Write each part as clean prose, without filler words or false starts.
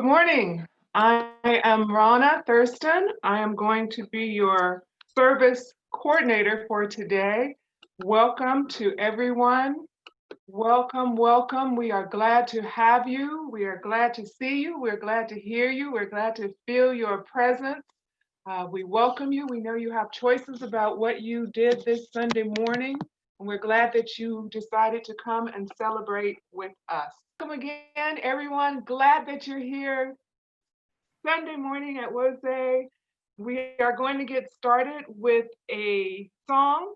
morning. I am Rana Thurston. I am going to be your service coordinator for today. Welcome to everyone. Welcome, welcome. We are glad to have you. We are glad to see you. We're glad to hear you. We're glad to feel your presence. We welcome you. We know you have choices about what you did this Sunday morning, and we're glad that you decided to come and celebrate with us. Welcome again, everyone. Glad that you're here Sunday morning at Woze. We are going to get started with a song,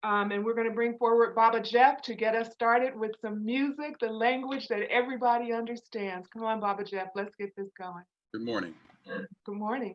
and we're going to bring forward Baba Jeff to get us started with some music, the language that everybody understands. Come on, Baba Jeff, let's get this going. Good morning. Good morning.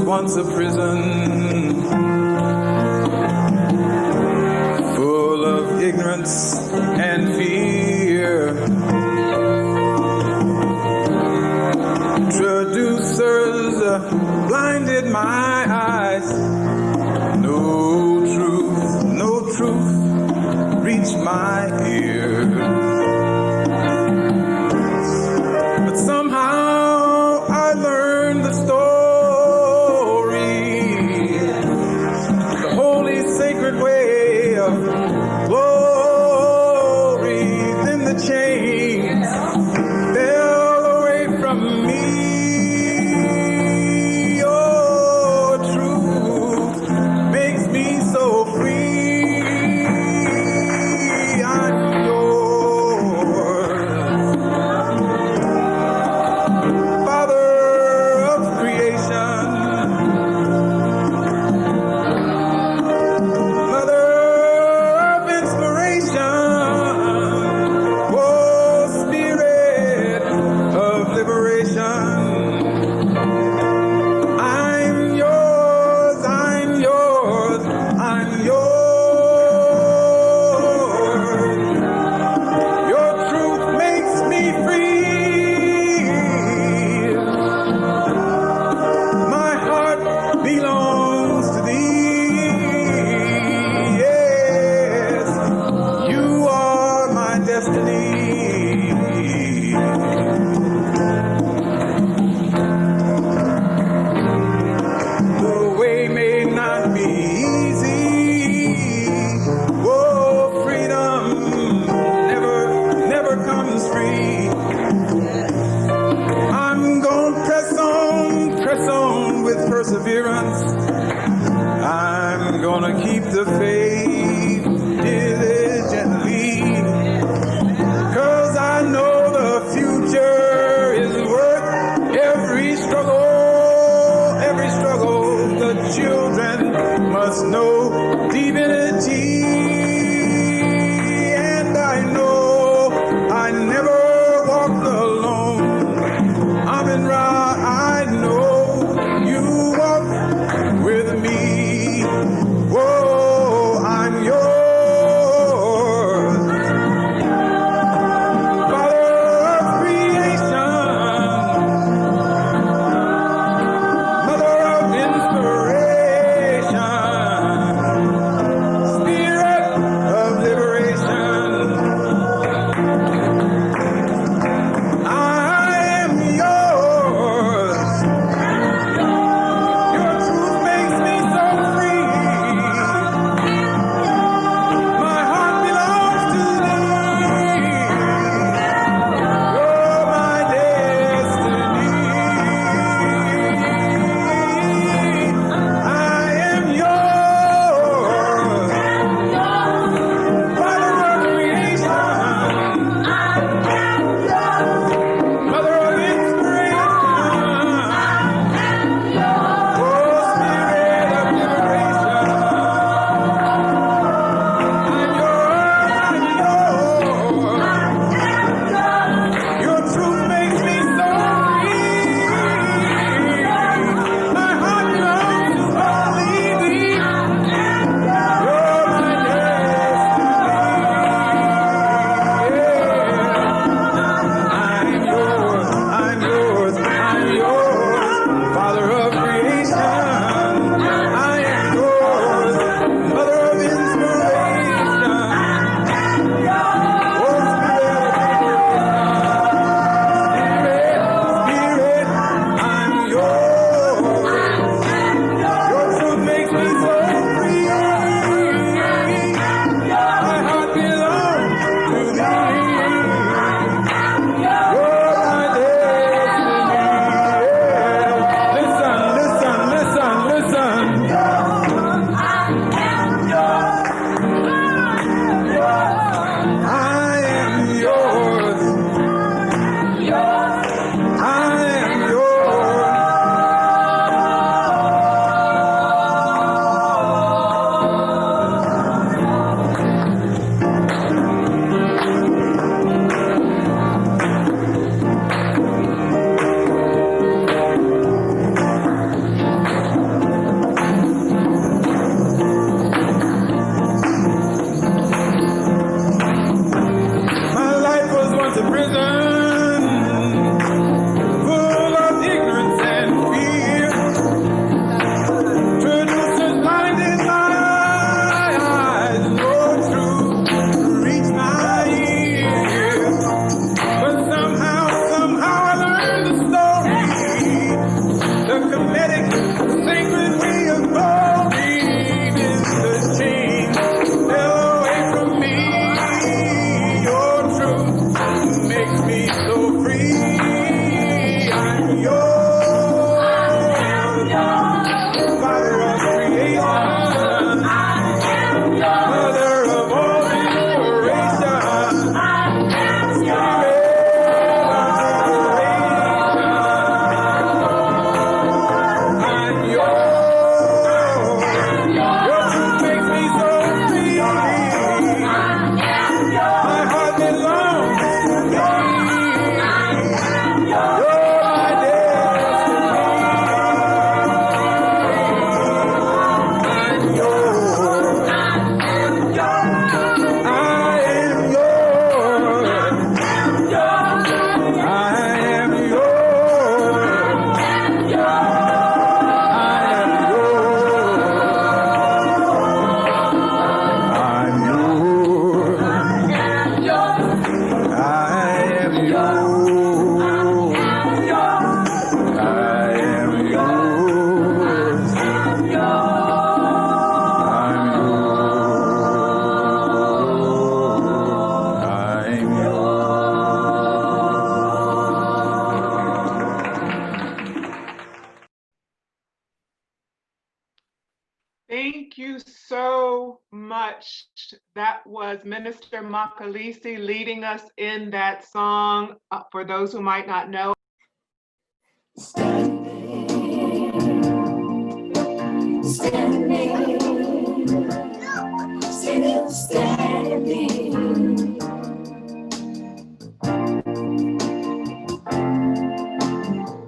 Once a prison, full of ignorance and fear. Traducers blinded my eyes. No truth reached my ear. But somehow I learned the story. prison full of ignorance and fear. Tradition blinded my eyes, no truth reached my ears. But somehow I learned the story, the comedic sacredly of glory. Is the chain fell away from me. Your truth makes me so free. I'm yours, Father of creation, Mother of all inspiration, Spirit of liberation. I'm yours. Your truth makes me so free. My heart belongs to me. You're my destiny. I'm yours. I am yours. I am yours. Thank you so much. That was Minister Makalisi leading us in that song. For those who might not know,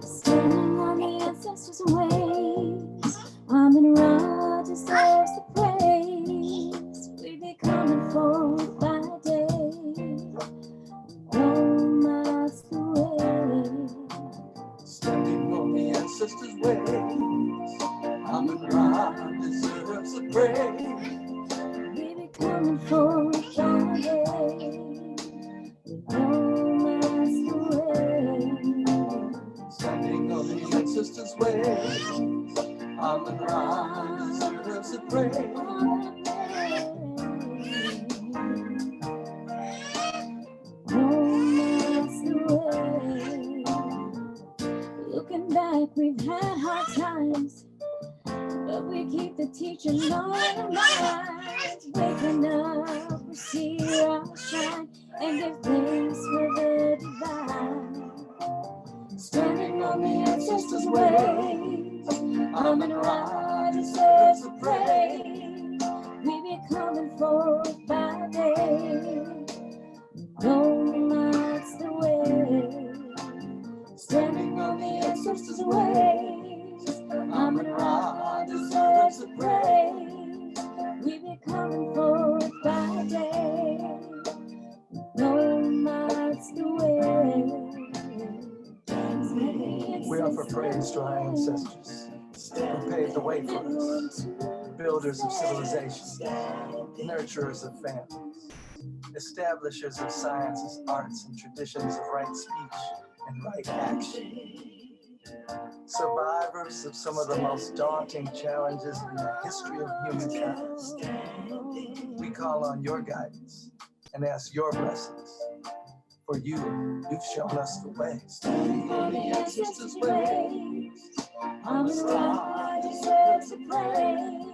Standing on the ancestors' ways, I'm in rock deserves the praise. We be coming forth by day, no miles away. Standing on the ancestors' ways, I'm in rock deserves the praise. We be coming forth by day, no miles away. Standing on the ancestors' ways, I'm in rock deserves the praise. No miles away. Looking back, we've had hard times, but we keep the teaching on our minds. Waking up, we see our shine and give thanks for the divine. Standing on the ancestors' ways, I'm in rock deserves the praise. We be coming forth by day, no miles away. Standing on the ancestors' ways, I'm in rock deserves the praise. We be coming forth by day, no miles away. We offer praise to our ancestors who paved the way for us, builders of civilization, nurturers of families, establishers of sciences, arts, and traditions of right speech and right action, survivors of some of the most daunting challenges in the history of humankind. We call on your guidance and ask your blessings. For you've shown us the way. Standing on the ancestors' ways, I'm in rock deserves the praise.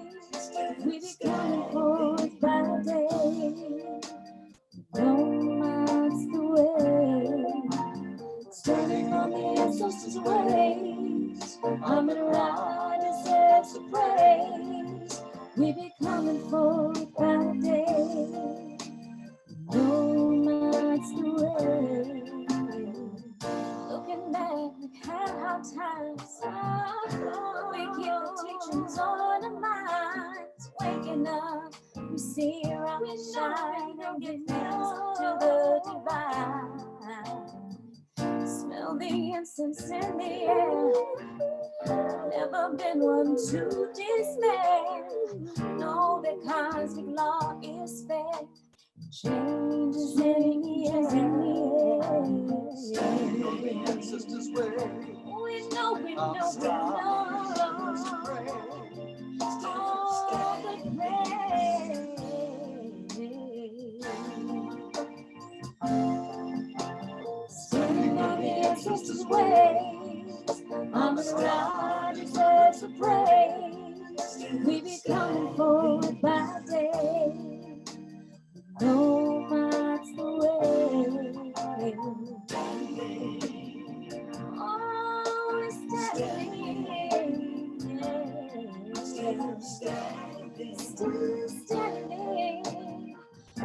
We be coming forth by day, no miles away. Standing on the ancestors' ways, I'm in rock deserves the praise. We be coming forth by day, no miles away. Looking back, we've had hard times. We keep the teachings on our minds. Waking up, we see our shine all the incense in the air. Never been one to despair. No, the cosmic law is fair. Change is in the air. Standing on the ancestors' way. We know, we know, we know. All the praise. Standing on the ancestors' ways. On the star deserves a praise. We be coming forward by day. No, that's the way. Oh, we're standing. Still standing.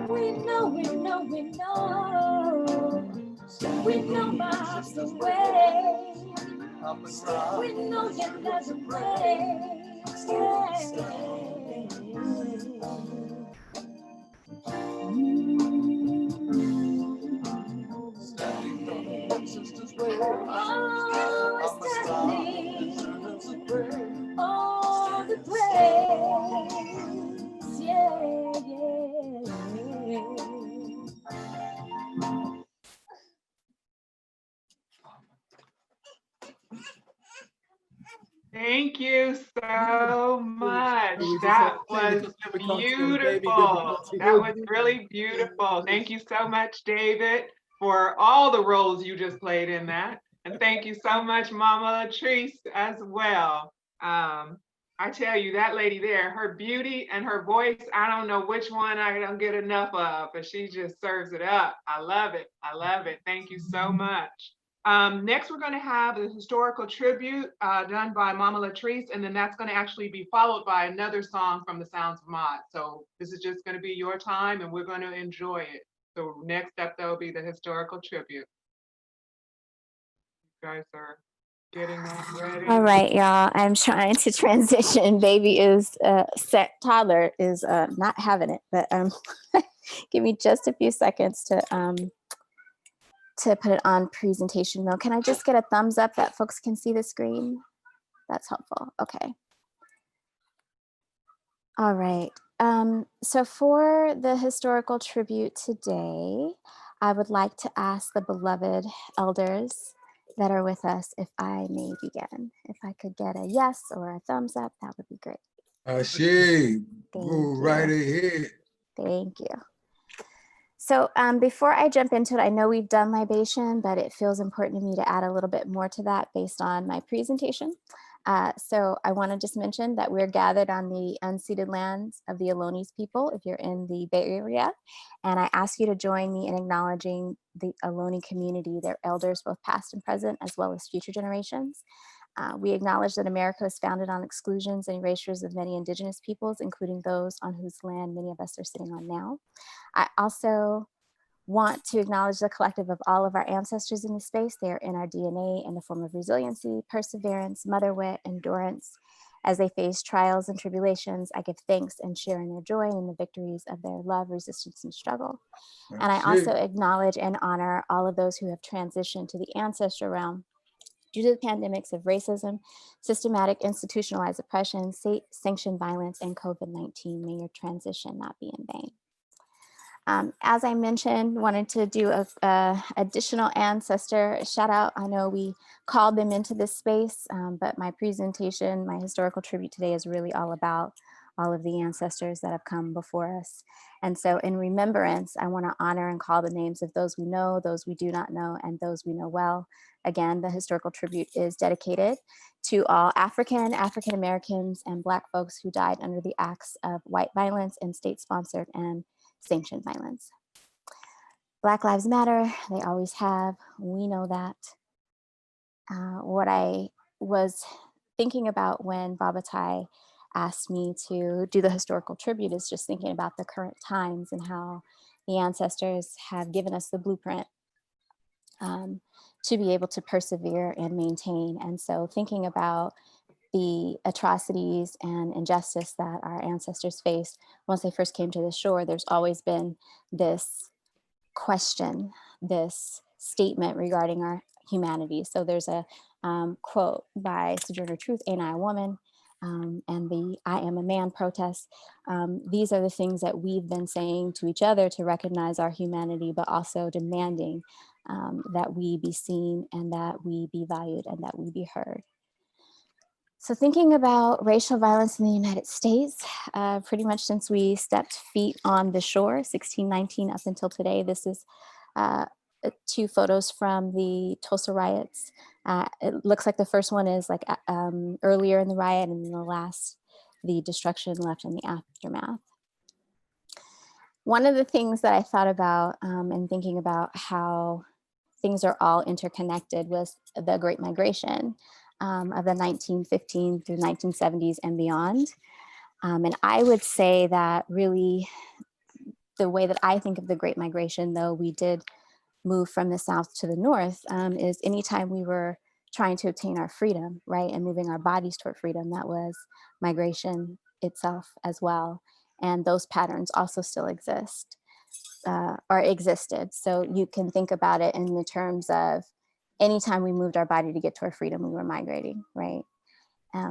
We know, we know, we know. We know miles away. We know you love the way. Standing on the ancestors' way. Oh, I'm we're a star, standing. servants of praise. All the praise. Yeah, yeah. Thank you so much. We just That had to was sing the cartoon, baby, beautiful. That was really beautiful. Thank you so much, David, for all the roles you just played in that. And thank you so much, Mama Latrice, as well. I tell you, that lady there, her beauty and her voice, I don't know which one I don't get enough of, but she just serves it up. I love it. I love it. Thank you so much. Next, we're going to have a historical tribute done by Mama Latrice, and then that's going to actually be followed by another song from the Sounds of Mod. So this is just going to be your time, and we're going to enjoy it. So next up, there'll be the historical tribute. You guys are getting that ready. All right, y'all. I'm trying to transition. Baby is set. Toddler is not having it, but give me just a few seconds to put it on presentation mode. Can I just get a thumbs up that folks can see the screen? That's helpful. Okay. All right. So for the historical tribute today, I would like to ask the beloved elders that are with us if I may begin. If I could get a yes or a thumbs up, that would be great. Ashe, go right ahead. Thank you. So before I jump into it, I know we've done libation, but it feels important to me to add a little bit more to that based on my presentation. So I want to just mention that we're gathered on the unceded lands of the Ohlone people, if you're in the Bay Area. And I ask you to join me in acknowledging the Ohlone community, their elders, both past and present, as well as future generations. We acknowledge that America is founded on exclusions and erasures of many indigenous peoples, including those on whose land many of us are sitting on now. I also want to acknowledge the collective of all of our ancestors in this space. They are in our DNA in the form of resiliency, perseverance, motherwit, endurance. As they face trials and tribulations, I give thanks and share in their joy and in the victories of their love, resistance, and struggle. And I also acknowledge and honor all of those who have transitioned to the ancestral realm due to the pandemics of racism, systematic institutionalized oppression, state-sanctioned violence, and COVID-19. May your transition not be in vain. As I mentioned, wanted to do a additional ancestor shout out. I know we called them into this space, but my presentation, my historical tribute today is really all about all of the ancestors that have come before us. And so in remembrance, I want to honor and call the names of those we know, those we do not know, and those we know well. Again, the historical tribute is dedicated to all African Americans, and Black folks who died under the acts of white violence and state-sponsored and sanctioned violence. Black Lives Matter, they always have, we know that. What I was thinking about when Babatai asked me to do the historical tribute is just thinking about the current times and how the ancestors have given us the blueprint to be able to persevere and maintain. And so thinking about the atrocities and injustice that our ancestors faced once they first came to the shore, there's always been this question, this statement regarding our humanity. So there's a quote by Sojourner Truth, "Ain't I a Woman?" And the "I Am a Man" protest. These are the things that we've been saying to each other to recognize our humanity, but also demanding that we be seen and that we be valued and that we be heard. So thinking about racial violence in the United States, pretty much since we stepped feet on the shore, 1619 up until today, this is two photos from the Tulsa riots. It looks like the first one is like earlier in the riot, and then the last, the destruction left in the aftermath. One of the things that I thought about in thinking about how things are all interconnected was the Great Migration of the 1915 through 1970s and beyond. And I would say that really the way that I think of the Great Migration, though we did move from the South to the North, is anytime we were trying to obtain our freedom, right, and moving our bodies toward freedom, that was migration itself as well. And those patterns also still exist or existed. So you can think about it in the terms of anytime we moved our body to get to our freedom, we were migrating, right?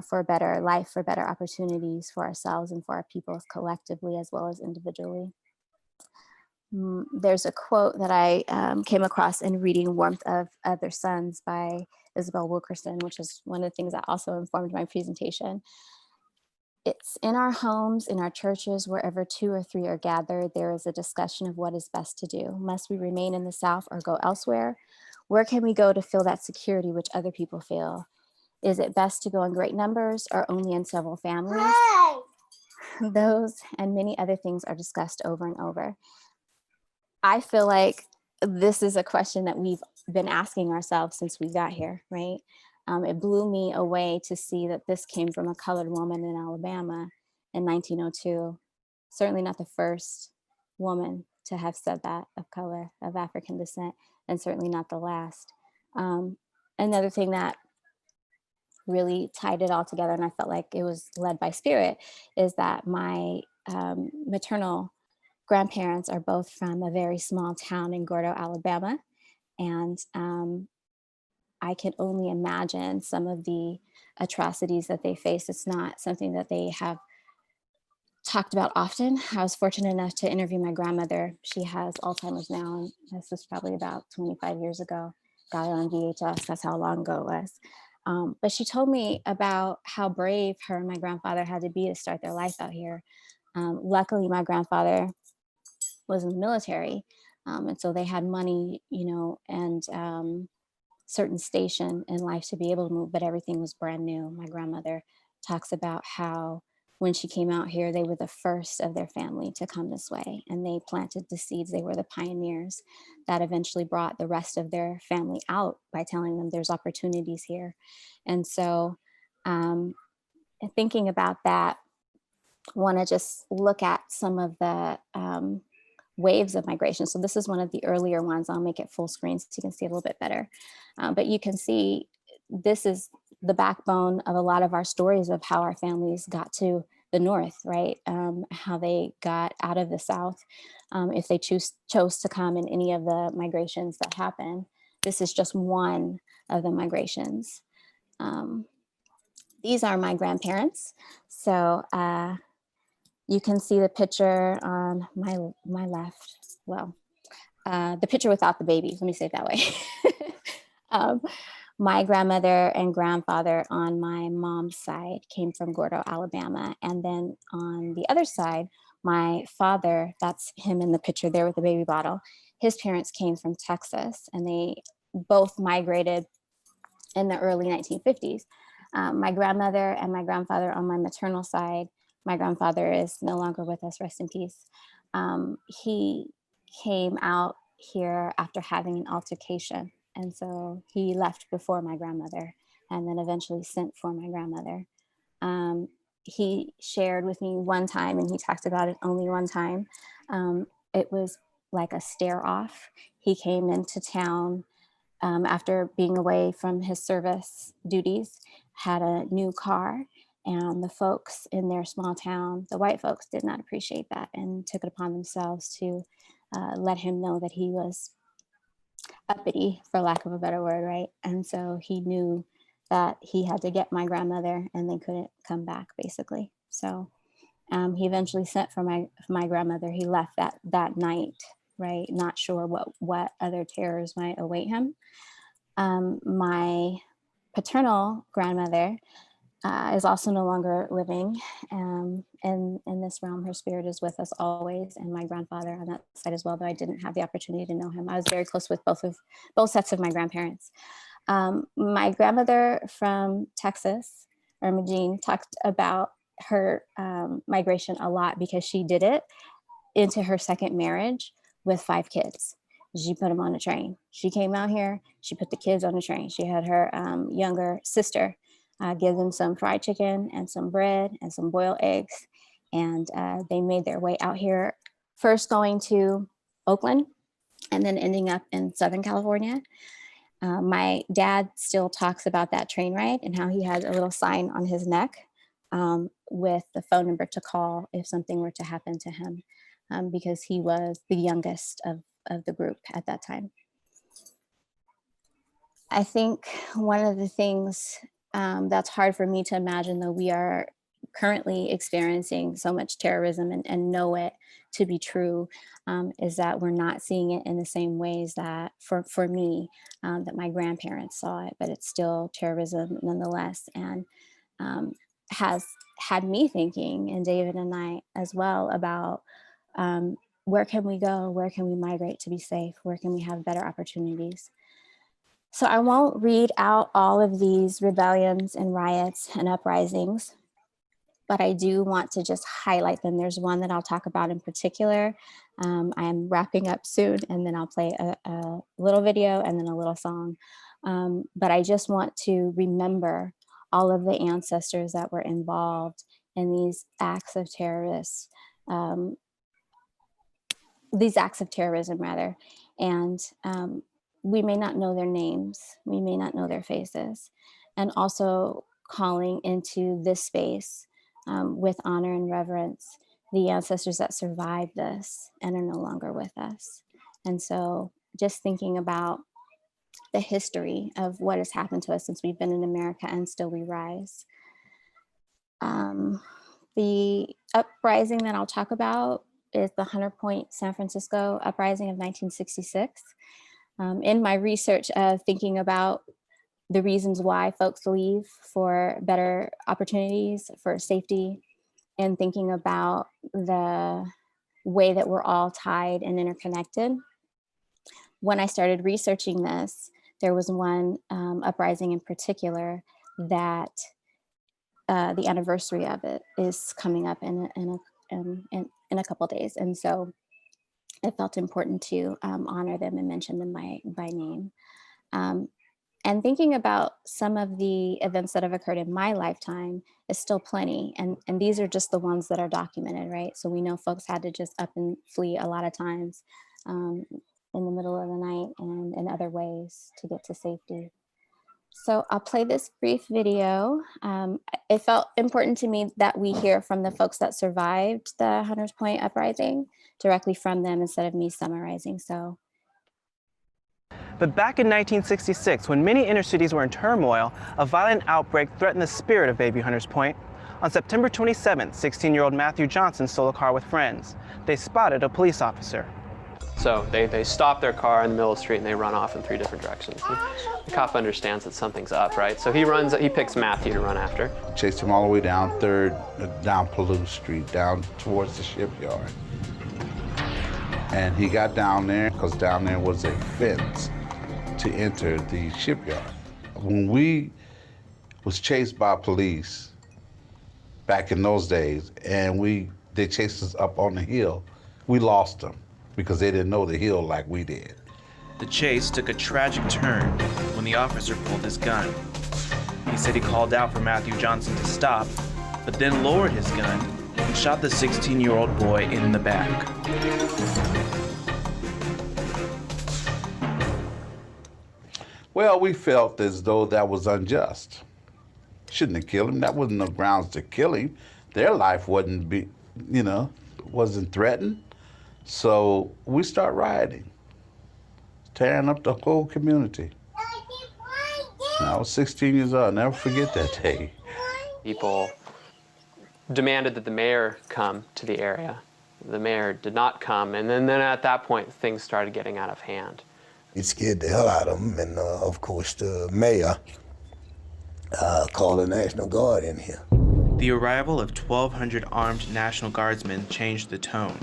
For a better life, for better opportunities for ourselves and for our peoples collectively as well as individually. There's a quote that I came across in reading Warmth of Other Suns by Isabel Wilkerson, which is one of the things that also informed my presentation. It's in our homes, in our churches, wherever two or three are gathered, there is a discussion of what is best to do. Must we remain in the South or go elsewhere? Where can we go to feel that security which other people feel? Is it best to go in great numbers or only in several families? Those and many other things are discussed over and over. I feel like this is a question that we've been asking ourselves since we got here, right? It blew me away to see that this came from a colored woman in Alabama in 1902. Certainly not the first woman to have said that of color, of African descent, and certainly not the last. Another thing that really tied it all together, and I felt like it was led by spirit, is that my maternal grandparents are both from a very small town in Gordo, Alabama. And I can only imagine some of the atrocities that they face. It's not something that they have talked about often. I was fortunate enough to interview my grandmother. She has Alzheimer's now, and this was probably about 25 years ago. Got it on VHS, that's how long ago it was. But she told me about how brave her and my grandfather had to be to start their life out here. Luckily, my grandfather was in the military, and so they had money, you know, and certain station in life to be able to move, but everything was brand new. My grandmother talks about how when she came out here, they were the first of their family to come this way, and they planted the seeds. They were the pioneers that eventually brought the rest of their family out by telling them there's opportunities here. And so thinking about that, want to just look at some of the waves of migration. So this is one of the earlier ones. I'll make it full screen so you can see a little bit better. But you can see this is the backbone of a lot of our stories of how our families got to the North, right? How they got out of the South, if they chose to come in any of the migrations that happen. This is just one of the migrations. These are my grandparents. So you can see the picture on my left. Well, the picture without the babies, let me say it that way. My grandmother and grandfather on my mom's side came from Gordo, Alabama. And then on the other side, my father, that's him in the picture there with the baby bottle, his parents came from Texas, and they both migrated in the early 1950s. My grandmother and my grandfather on my maternal side, my grandfather is no longer with us, rest in peace. He came out here after having an altercation. And so he left before my grandmother and then eventually sent for my grandmother. He shared with me one time, and he talked about it only one time. It was like a stare off. He came into town after being away from his service duties, had a new car, and the folks in their small town, the white folks, did not appreciate that and took it upon themselves to let him know that he was uppity, for lack of a better word, right? And so he knew that he had to get my grandmother and they couldn't come back, basically. So he eventually sent for my grandmother. He left that night, right? Not sure what other terrors might await him. My paternal grandmother is also no longer living in this realm. Her spirit is with us always, and my grandfather on that side as well, though I didn't have the opportunity to know him. I was very close with both sets of my grandparents. My grandmother from Texas, Irma Jean, talked about her migration a lot because she did it into her second marriage with 5 kids. She put them on a train. She came out here, she put the kids on a train. She had her younger sister give them some fried chicken and some bread and some boiled eggs. And they made their way out here, first going to Oakland and then ending up in Southern California. My dad still talks about that train ride and how he had a little sign on his neck with the phone number to call if something were to happen to him, because he was the youngest of the group at that time. I think one of the things that's hard for me to imagine, though we are currently experiencing so much terrorism and know it to be true, is that we're not seeing it in the same ways that for me, that my grandparents saw it, but it's still terrorism nonetheless, and has had me thinking, and David and I as well, about where can we go? Where can we migrate to be safe? Where can we have better opportunities? So I won't read out all of these rebellions and riots and uprisings, but I do want to just highlight them. There's one that I'll talk about in particular. I'm wrapping up soon, and then I'll play a little video and then a little song. But I just want to remember all of the ancestors that were involved in these acts of terrorism rather. And we may not know their names, we may not know their faces, and also calling into this space with honor and reverence the ancestors that survived this and are no longer with us. And so just thinking about the history of what has happened to us since we've been in America and still we rise. The uprising that I'll talk about is the Hunter Point, San Francisco uprising of 1966. In my research of thinking about the reasons why folks leave for better opportunities, for safety, and thinking about the way that we're all tied and interconnected. When I started researching this, there was one uprising in particular that the anniversary of it is coming up in a couple of days. And so it felt important to honor them and mention them by name. And thinking about some of the events that have occurred in my lifetime is still plenty. And these are just the ones that are documented, right? So we know folks had to just up and flee a lot of times in the middle of the night and in other ways to get to safety. So I'll play this brief video. It felt important to me that we hear from the folks that survived the Hunters Point uprising directly from them instead of me summarizing. So. But back in 1966, when many inner cities were in turmoil, a violent outbreak threatened the spirit of baby Hunters Point. On September 27th, 16-year-old Matthew Johnson stole a car with friends. They spotted a police officer. So they stop their car in the middle of the street and they run off in 3 different directions. The cop understands that something's up, right? So he picks Matthew to run after. Chased him all the way down 3rd, down Palouse Street, down towards the shipyard. And he got down there because down there was a fence to enter the shipyard. When we was chased by police back in those days, and they chased us up on the hill, we lost them because they didn't know the hill like we did. The chase took a tragic turn when the officer pulled his gun. He said he called out for Matthew Johnson to stop, but then lowered his gun and shot the 16-year-old boy in the back. Well, we felt as though that was unjust. Shouldn't have killed him. That wasn't no grounds to kill him. Their life wasn't threatened. So we start rioting. tearing up the whole community. And I was 16 years old. I'll never forget that day. People demanded that the mayor come to the area. The mayor did not come, and then at that point, things started getting out of hand. It scared the hell out of them, and of course the mayor called the National Guard in here. The arrival of 1,200 armed National Guardsmen changed the tone.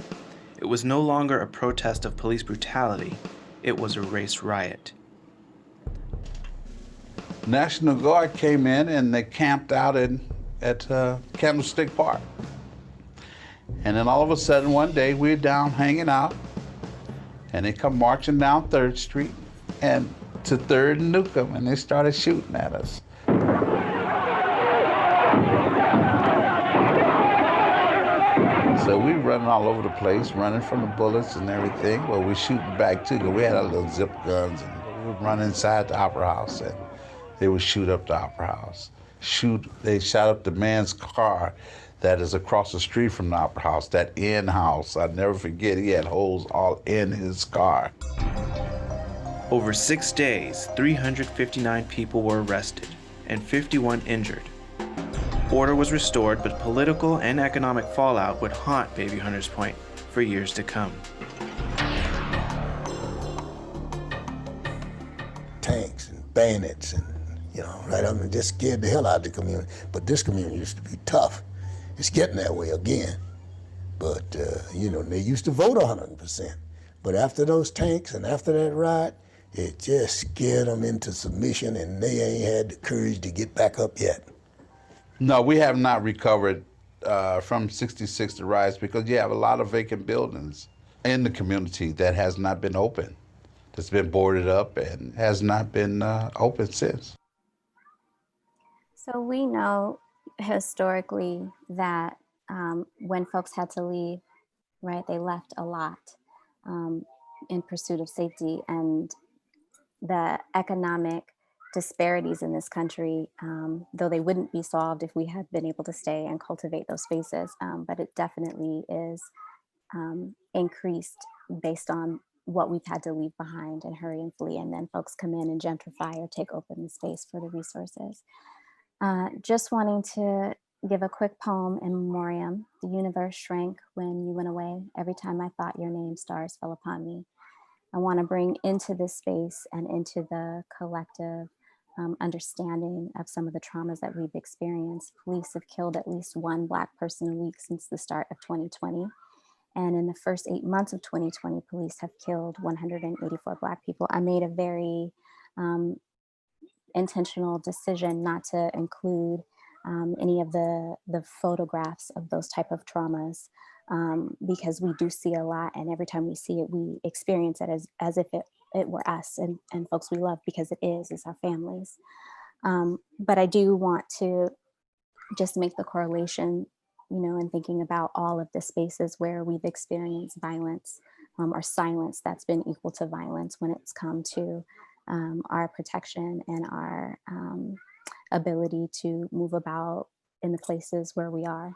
It was no longer a protest of police brutality, it was a race riot. National Guard came in and they camped out at Candlestick Park. And then all of a sudden one day we were down hanging out and they come marching down 3rd Street and to 3rd and Newcomb, and they started shooting at us. So we running all over the place, running from the bullets and everything. Well, we shooting back too, because we had our little zip guns, and we would run inside the Opera House, and they would shoot up the Opera House. They shot up the man's car that is across the street from the Opera House, that in house. I'll never forget, he had holes all in his car. Over 6 days, 359 people were arrested and 51 injured. Order was restored, but political and economic fallout would haunt Baby Hunters Point for years to come. Tanks and bayonets and, right up and just scared the hell out of the community. But this community used to be tough. It's getting that way again. But, they used to vote 100%. But after those tanks and after that riot, it just scared them into submission, and they ain't had the courage to get back up yet. No, we have not recovered from 66 to riots, because you have a lot of vacant buildings in the community that has not been open, that's been boarded up and has not been open since. So we know historically that when folks had to leave, right, they left a lot in pursuit of safety, and the economic disparities in this country, though they wouldn't be solved if we had been able to stay and cultivate those spaces, but it definitely is increased based on what we've had to leave behind and hurry and flee, and then folks come in and gentrify or take open the space for the resources. Just wanting to give a quick poem in memoriam. The universe shrank when you went away. Every time I thought your name, stars fell upon me. I want to bring into this space and into the collective understanding of some of the traumas that we've experienced. Police have killed at least one Black person a week since the start of 2020. And in the first 8 months of 2020, police have killed 184 Black people. I made a very intentional decision not to include any of the photographs of those type of traumas, because we do see a lot, and every time we see it, we experience it as if it were us and folks we love, because it's our families. But I do want to just make the correlation, in thinking about all of the spaces where we've experienced violence or silence that's been equal to violence when it's come to our protection and our ability to move about in the places where we are.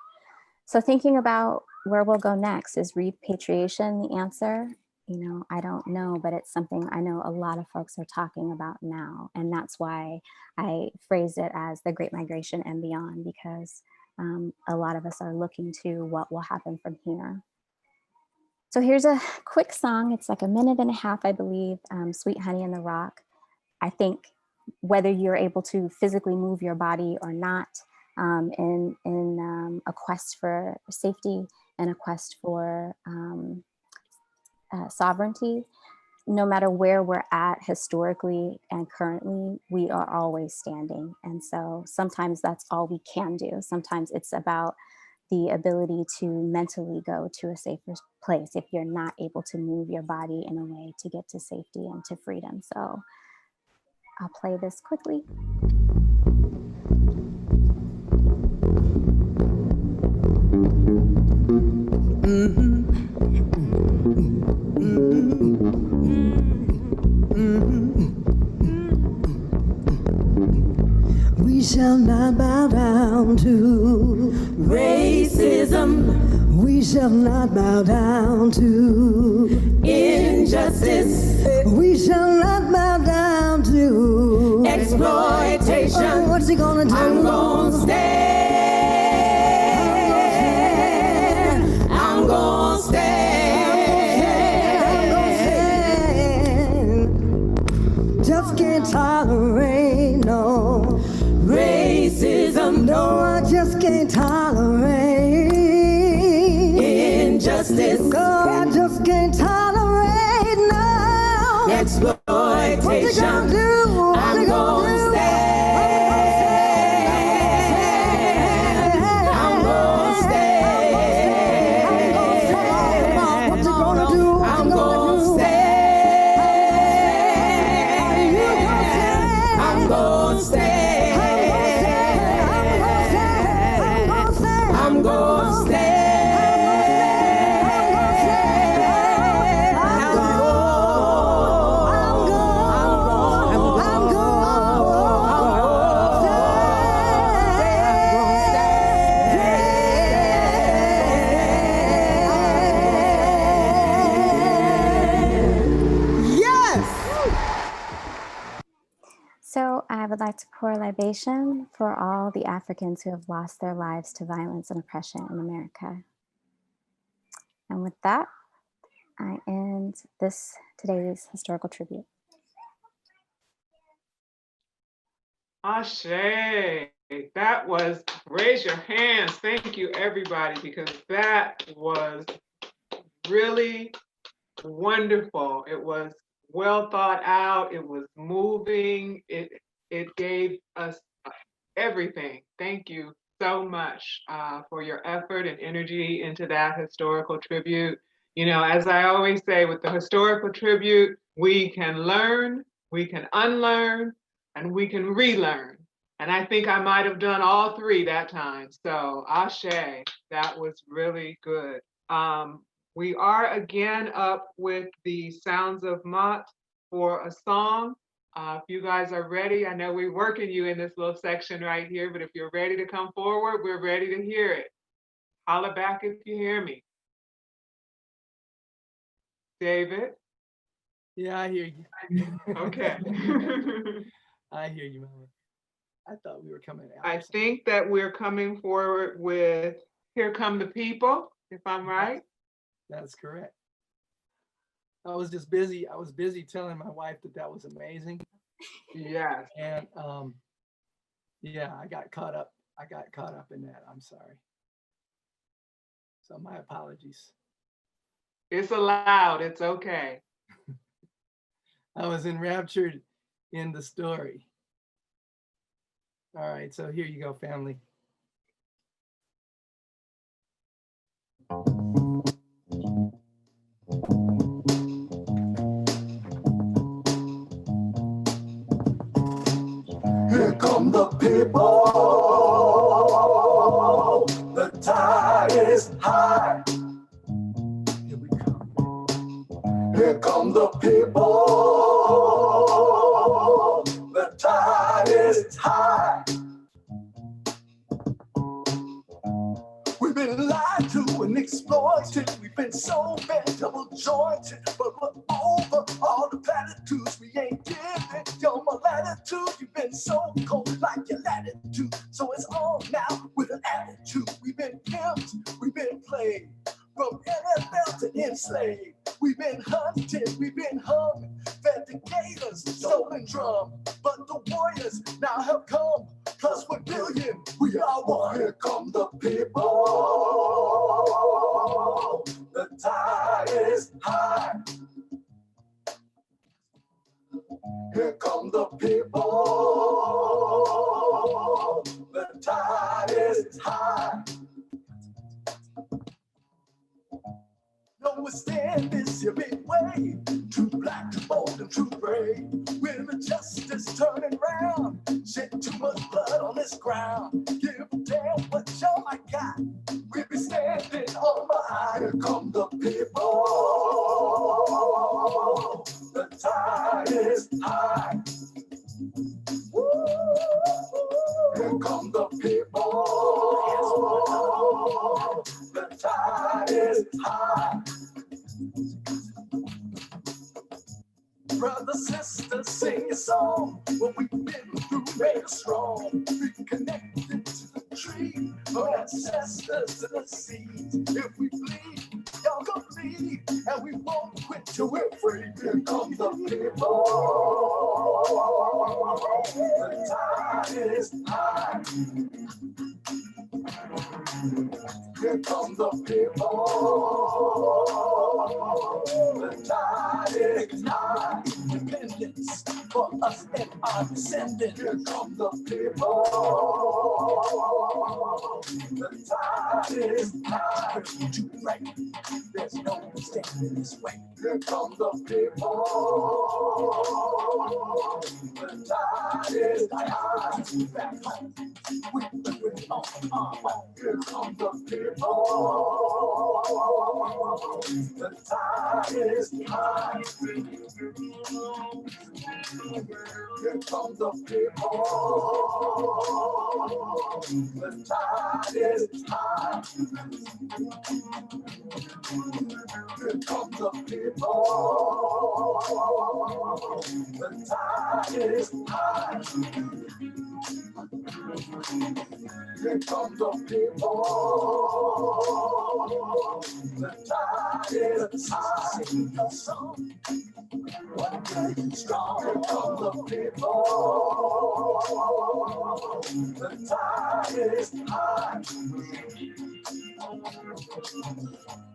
So thinking about where we'll go next, is repatriation the answer? I don't know, but it's something I know a lot of folks are talking about now. And that's why I phrased it as the Great Migration and beyond, because a lot of us are looking to what will happen from here. So here's a quick song. It's like a minute and a half, I believe, Sweet Honey in the Rock. I think whether you're able to physically move your body or not, in a quest for safety and a quest for sovereignty, no matter where we're at historically and currently, we are always standing. And so sometimes that's all we can do. Sometimes it's about the ability to mentally go to a safer place if you're not able to move your body in a way to get to safety and to freedom. So I'll play this quickly. We shall not bow down to racism. We shall not bow down to injustice. We shall exploitation. What's he gonna do? I'm gonna stand. I'm gonna stand. Just can't tolerate no racism. No, I just can't tolerate injustice. No, I just can't tolerate no exploitation. What's he gonna do? I'm gonna stand. I'm gonna stand. What's he gonna do? I'm gonna stand. I'm gonna stand. I'm gonna stand. So I would like to pour a libation for all the Africans who have lost their lives to violence and oppression in America. And with that, I end today's historical tribute. Ashe, that was, raise your hands. Thank you, everybody, because that was really wonderful. It was well thought out. It was moving. It gave us everything. Thank you so much for your effort and energy into that historical tribute. You know, as I always say, with the historical tribute, we can learn, we can unlearn, and we can relearn. And I think I might have done all three that time. So Ashe, that was really good. We are again up with the Sounds of Mott for a song. If you guys are ready, I know we're working you in this little section right here, but if you're ready to come forward, we're ready to hear it. Holla back if you hear me. David? Yeah, I hear you. Okay. I hear you, Mama. I thought we were coming out. I think that we're coming forward with Here Come the People, if I'm right. That's correct. I was busy telling my wife that was amazing. Yes. And yeah, I got caught up in that. I'm sorry. So my apologies. It's allowed, it's okay. I was enraptured in the story. All right, so here you go, family. Here come the people. The tide is high. Here we come. Here come the people. The tide is high. We've been lied to and exploited. We've been so bent, double jointed. But we're over all the platitudes. We ain't giving your more latitude. You've been so cold like your latitude. So it's on now with an attitude. We've been pimped, we've been played. From NFL to enslaved. We've been hunted, we've been humming. Fed the gators, stolen drum. But the warriors now have come. Plus we're billion, we are one. Here come the people. The tide is high. Here come the people. The tide is high. No withstand this here big way. Too black, too bold, and too brave. When the justice turning round, shed too much blood on this ground. Give a damn what y'all I got. We be standing on my eye. Here come the people. The tide is high. Woo! Here come the people. The tide is high. brother, sister, sing a song. What we've been through made us strong. Be connected to the tree of ancestors to the seeds. If we bleed, y'all gonna lead, and we won't quit till we're free. Here come the people. The tide is high. Here come the people. The tide is high. Independence for us and our descendants. Here come the people. The tide is high. To right. There's no standing this way. Here come the people. The tide is high. Back home. We bring it on. Here come the people. The tide is high. Here come the people. The tide is high. Here come the people. The tide is high. Here come the people. The tide is high. Sing your song. One day strong. Here come the people. The tide is high.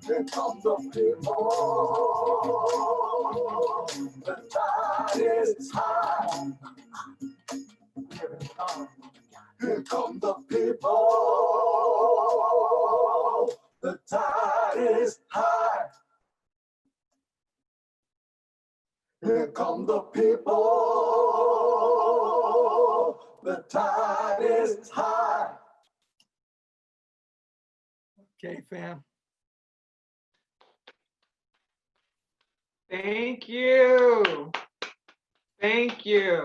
Here come the people. The tide is high. Here come the people. The tide is high. Here come the people. The tide is high. Okay, fam. Thank you. Thank you.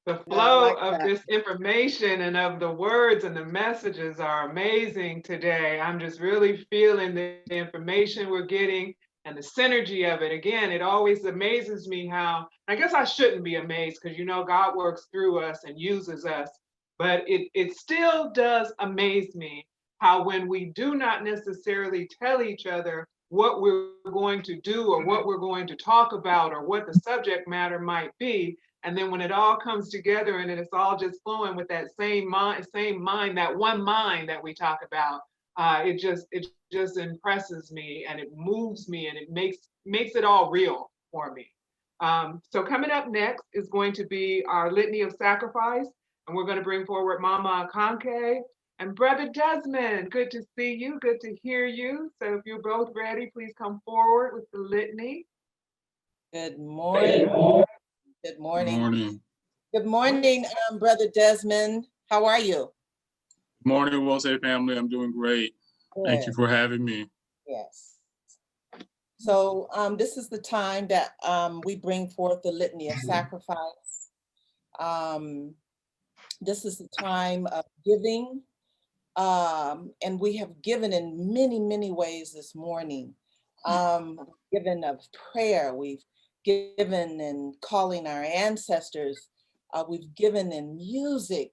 The flow of this information and of the words and the messages are amazing today. I'm just really feeling the information we're getting and the synergy of it. Again, it always amazes me how, I guess I shouldn't be amazed because you know God works through us and uses us, but it still does amaze me how when we do not necessarily tell each other what we're going to do or what we're going to talk about or what the subject matter might be, and then when it all comes together and it's all just flowing with that same mind, that one mind that we talk about, it just impresses me and it moves me and it makes it all real for me. So coming up next is going to be our litany of sacrifice, and we're going to bring forward Mama Akanke and Brother Desmond. Good to see you, good to hear you. So if you're both ready, please come forward with the litany. Good morning. Good morning. Good morning, Brother Desmond. How are you? Morning, Wellsay family. I'm doing great. Good. Thank you for having me. Yes. So this is the time that we bring forth the litany of sacrifice. This is the time of giving, and we have given in many, many ways this morning. Given of prayer, we've given in calling our ancestors, we've given in music,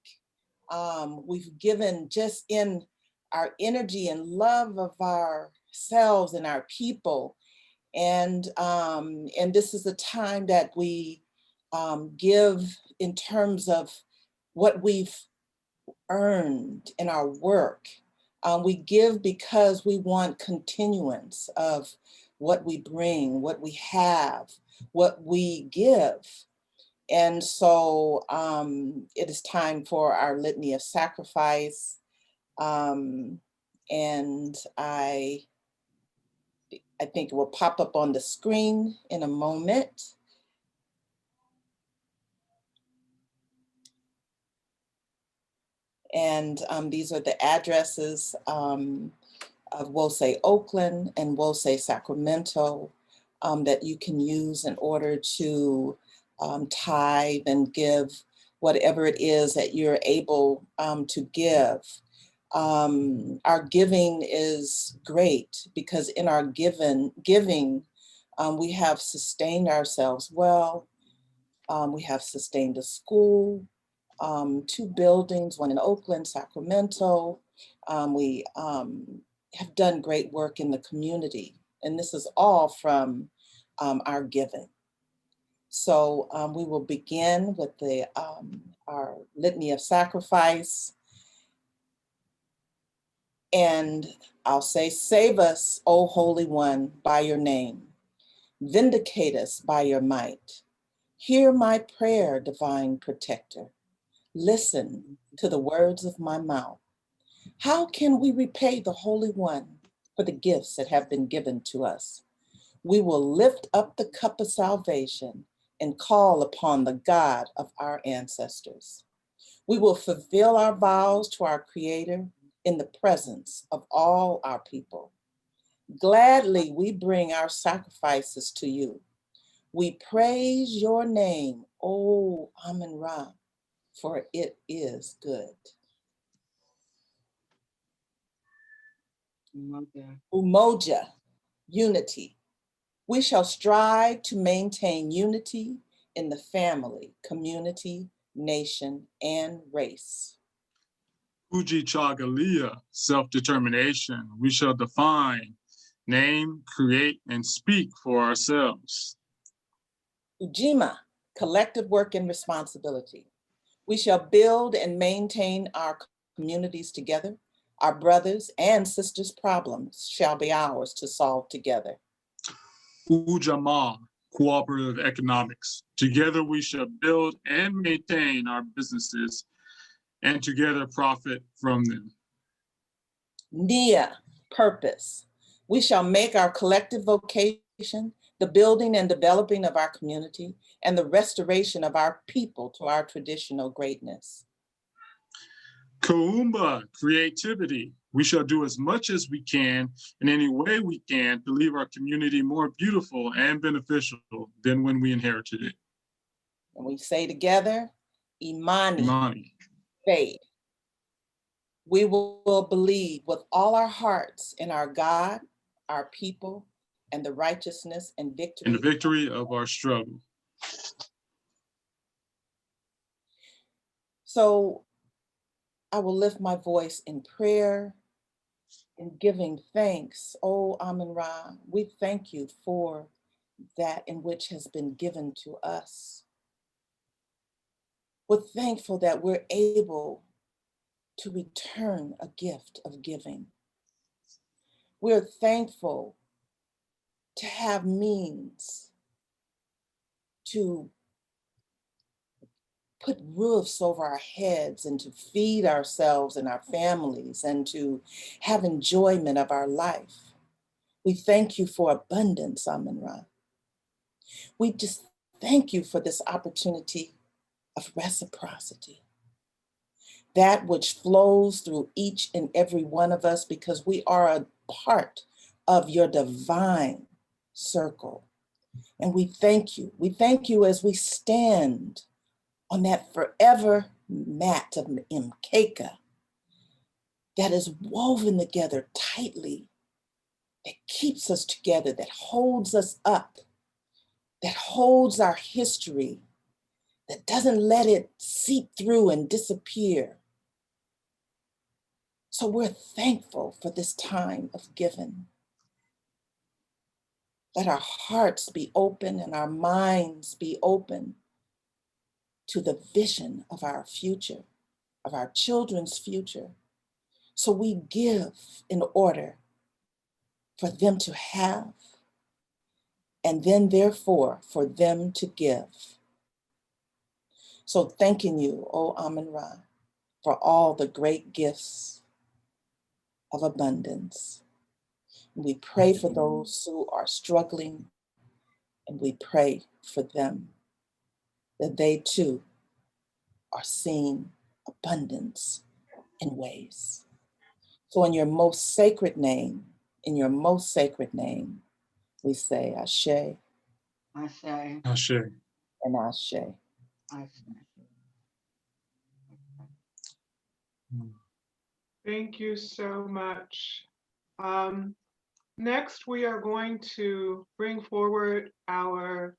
we've given just in our energy and love of ourselves and our people. And this is a time that we give in terms of what we've earned in our work. We give because we want continuance of what we bring, what we have, what we give. And so it is time for our litany of sacrifice. And I think it will pop up on the screen in a moment. And these are the addresses of Wosay Oakland and Wosay Sacramento that you can use in order to tithe and give whatever it is that you're able to give. Our giving is great because in our giving, we have sustained ourselves well. We have sustained a school, 2 buildings, one in Oakland, Sacramento. We have done great work in the community, and this is all from our giving. So we will begin with our litany of sacrifice. And I'll say, save us, O Holy One, by your name. Vindicate us by your might. Hear my prayer, divine protector. Listen to the words of my mouth. How can we repay the Holy One for the gifts that have been given to us? We will lift up the cup of salvation and call upon the God of our ancestors. We will fulfill our vows to our Creator in the presence of all our people. Gladly, we bring our sacrifices to you. We praise your name, O Amun-Ra, for it is good. Umoja, unity. We shall strive to maintain unity in the family, community, nation, and race. Uji-Chagalia, self-determination. We shall define, name, create, and speak for ourselves. Ujima, collective work and responsibility. We shall build and maintain our communities together. Our brothers' and sisters' problems shall be ours to solve together. Ujamaa, cooperative economics. Together we shall build and maintain our businesses and together profit from them. Nia, purpose. We shall make our collective vocation the building and developing of our community and the restoration of our people to our traditional greatness. Kaumba, creativity. We shall do as much as we can in any way we can to leave our community more beautiful and beneficial than when we inherited it. And we say together, Imani, Imani. faith. We will believe with all our hearts in our God, our people, and the righteousness and victory. And the victory of our struggle. So I will lift my voice in prayer, in giving thanks. Oh, Amun-Ra, we thank you for that in which has been given to us. We're thankful that we're able to return a gift of giving. We're thankful to have means to put roofs over our heads and to feed ourselves and our families and to have enjoyment of our life. We thank you for abundance, Amun-Ra. We just thank you for this opportunity of reciprocity, that which flows through each and every one of us because we are a part of your divine circle. And we thank you. We thank you as we stand on that forever mat of Mkeka that is woven together tightly, that keeps us together, that holds us up, that holds our history, that doesn't let it seep through and disappear. So we're thankful for this time of giving. Let our hearts be open and our minds be open to the vision of our future, of our children's future. So we give in order for them to have, and then therefore for them to give. So thanking you, O Amun-Ra, for all the great gifts of abundance. We pray for those who are struggling, and we pray for them that they too are seeing abundance in ways. So in your most sacred name, we say Ashe, Ashe, Ashe. and Ashe. Ashe. Thank you so much. Next, we are going to bring forward our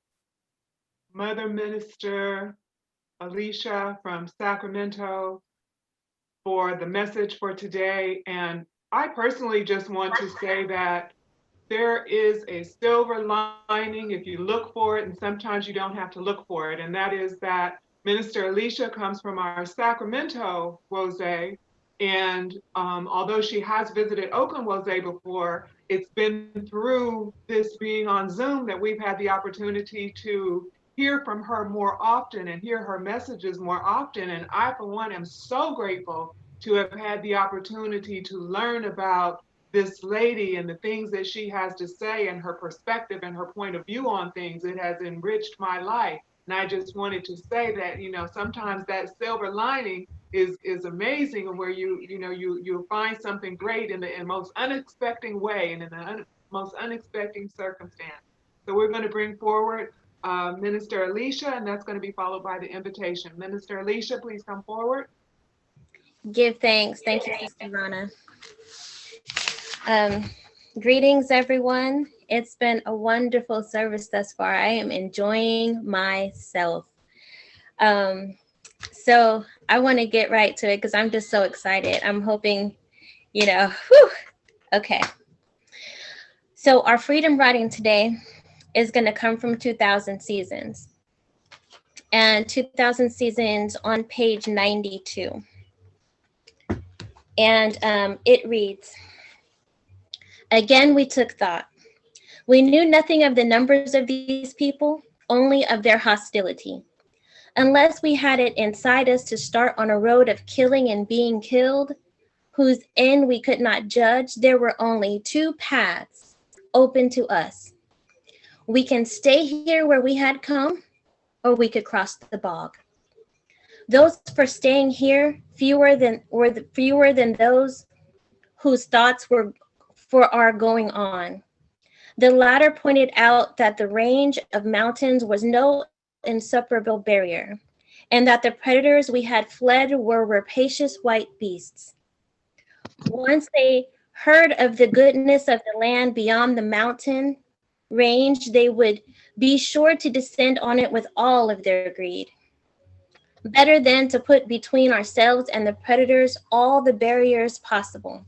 Mother Minister Alicia from Sacramento for the message for today. And I personally just want to say that there is a silver lining if you look for it, and sometimes you don't have to look for it. And that is that Minister Alicia comes from our Sacramento Wose. And although she has visited Oakland Wose before, it's been through this being on Zoom that we've had the opportunity to hear from her more often and hear her messages more often. And I, for one, am so grateful to have had the opportunity to learn about this lady and the things that she has to say and her perspective and her point of view on things. It has enriched my life. And I just wanted to say that, sometimes that silver lining is amazing, and where you find something great in the most unexpected way and in the most unexpected circumstance. So we're going to bring forward Minister Alicia, and that's going to be followed by the invitation. Minister Alicia, please come forward. Give thanks. Thank you, Sister Rana. Greetings, everyone. It's been a wonderful service thus far. I am enjoying myself. So I want to get right to it because I'm just so excited. I'm hoping, okay. So our freedom writing today is going to come from 2000 Seasons. And 2000 Seasons on page 92. And it reads, "Again, we took thought. We knew nothing of the numbers of these people, only of their hostility. Unless we had it inside us to start on a road of killing and being killed, whose end we could not judge, there were only two paths open to us. We can stay here where we had come, or we could cross the bog. Those for staying here fewer than those whose thoughts were for our going on. The latter pointed out that the range of mountains was no insuperable barrier, and that the predators we had fled were rapacious white beasts. Once they heard of the goodness of the land beyond the mountain range, they would be sure to descend on it with all of their greed. Better than to put between ourselves and the predators all the barriers possible.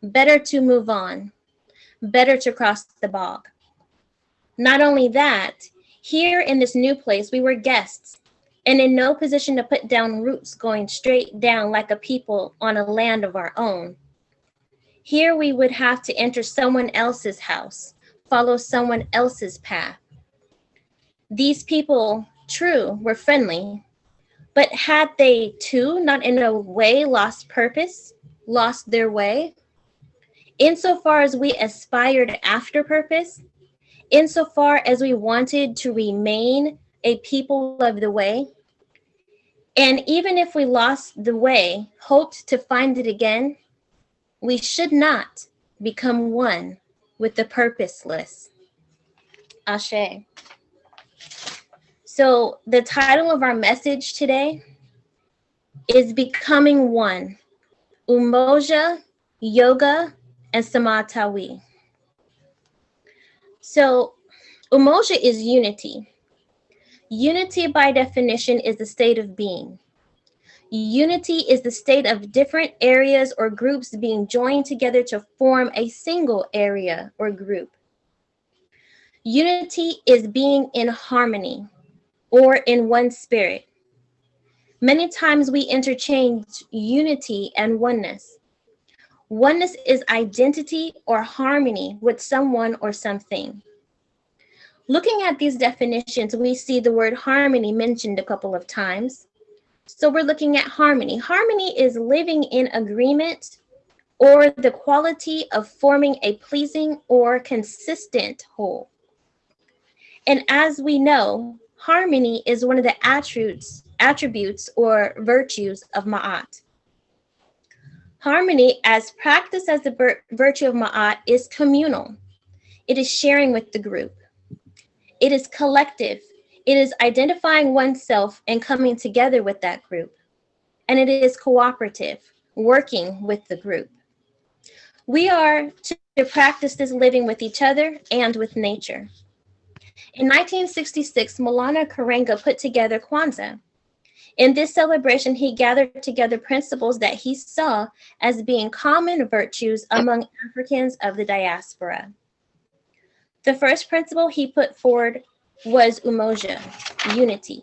Better to move on. Better to cross the bog. Not only that, here in this new place, we were guests and in no position to put down roots going straight down like a people on a land of our own. Here we would have to enter someone else's house, follow someone else's path. These people, true, were friendly, but had they too not in a way lost purpose, lost their way? Insofar as we aspired after purpose, insofar as we wanted to remain a people of the way, and even if we lost the way, hoped to find it again, we should not become one with the purposeless. Ashe. So the title of our message today is Becoming One, Umoja, Yoga, and Samatawi. So Umoja is unity. Unity by definition is the state of being. Unity is the state of different areas or groups being joined together to form a single area or group. Unity is being in harmony or in one spirit. Many times we interchange unity and oneness. Oneness is identity or harmony with someone or something. Looking at these definitions, we see the word harmony mentioned a couple of times. So we're looking at harmony. Harmony is living in agreement or the quality of forming a pleasing or consistent whole. And as we know, harmony is one of the attributes or virtues of Ma'at. Harmony, as practiced as the virtue of Ma'at, is communal. It is sharing with the group. It is collective. It is identifying oneself and coming together with that group. And it is cooperative, working with the group. We are to practice this living with each other and with nature. In 1966, Maulana Karenga put together Kwanzaa. In this celebration, he gathered together principles that he saw as being common virtues among Africans of the diaspora. The first principle he put forward was umoja, unity,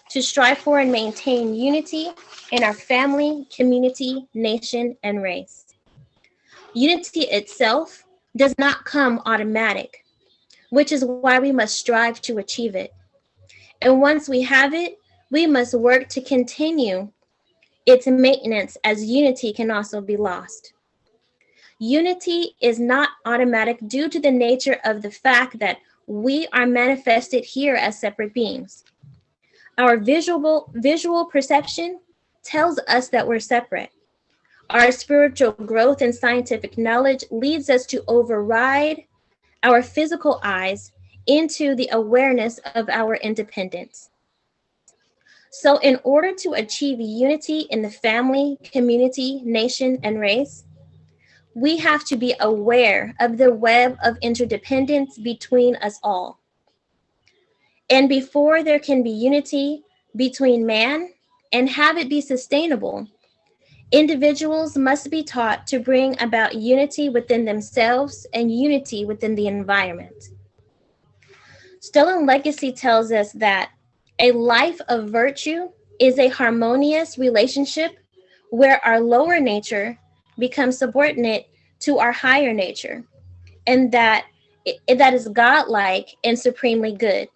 to strive for and maintain unity in our family, community, nation, and race. Unity itself does not come automatic, which is why we must strive to achieve it. And once we have it, we must work to continue its maintenance, as unity can also be lost. Unity is not automatic due to the nature of the fact that we are manifested here as separate beings. Our visual perception tells us that we're separate. Our spiritual growth and scientific knowledge leads us to override our physical eyes into the awareness of our independence. So in order to achieve unity in the family, community, nation, and race, we have to be aware of the web of interdependence between us all. And before there can be unity between man and have it be sustainable, individuals must be taught to bring about unity within themselves and unity within the environment. Stolen Legacy tells us that a life of virtue is a harmonious relationship where our lower nature becomes subordinate to our higher nature, and that is godlike and supremely good.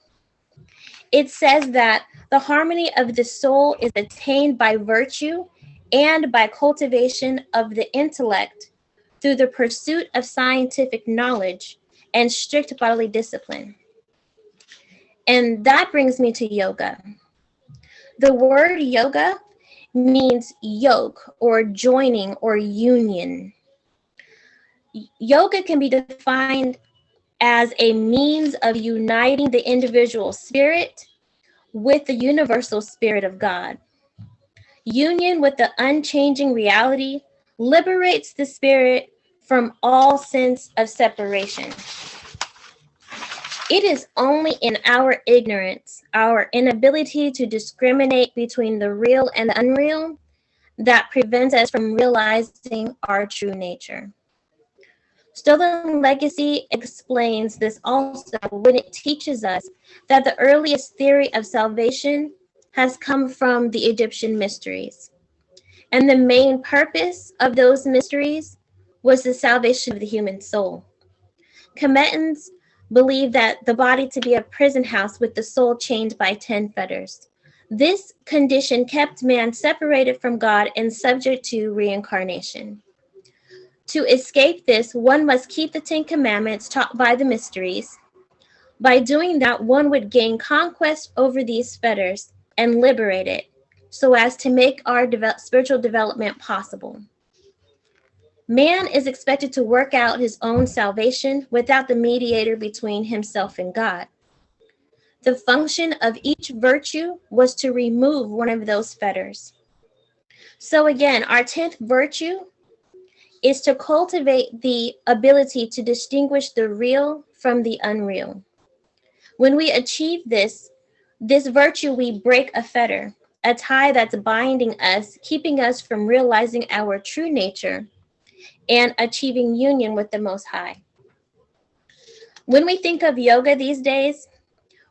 It says that the harmony of the soul is attained by virtue and by cultivation of the intellect through the pursuit of scientific knowledge and strict bodily discipline. And that brings me to yoga. The word yoga means yoke or joining or union. Yoga can be defined as a means of uniting the individual spirit with the universal spirit of God. Union with the unchanging reality liberates the spirit from all sense of separation. It is only in our ignorance, our inability to discriminate between the real and the unreal, that prevents us from realizing our true nature. Stolen Legacy explains this also when it teaches us that the earliest theory of salvation has come from the Egyptian mysteries. And the main purpose of those mysteries was the salvation of the human soul. Commetans believe that the body to be a prison house with the soul chained by 10 fetters. This condition kept man separated from God and subject to reincarnation. To escape this, one must keep the 10 commandments taught by the mysteries. By doing that, one would gain conquest over these fetters and liberate it, so as to make our spiritual development possible. Man is expected to work out his own salvation without the mediator between himself and God. The function of each virtue was to remove one of those fetters. So again, our 10th virtue is to cultivate the ability to distinguish the real from the unreal. When we achieve this virtue, we break a fetter, a tie that's binding us, keeping us from realizing our true nature and achieving union with the Most High. When we think of yoga these days,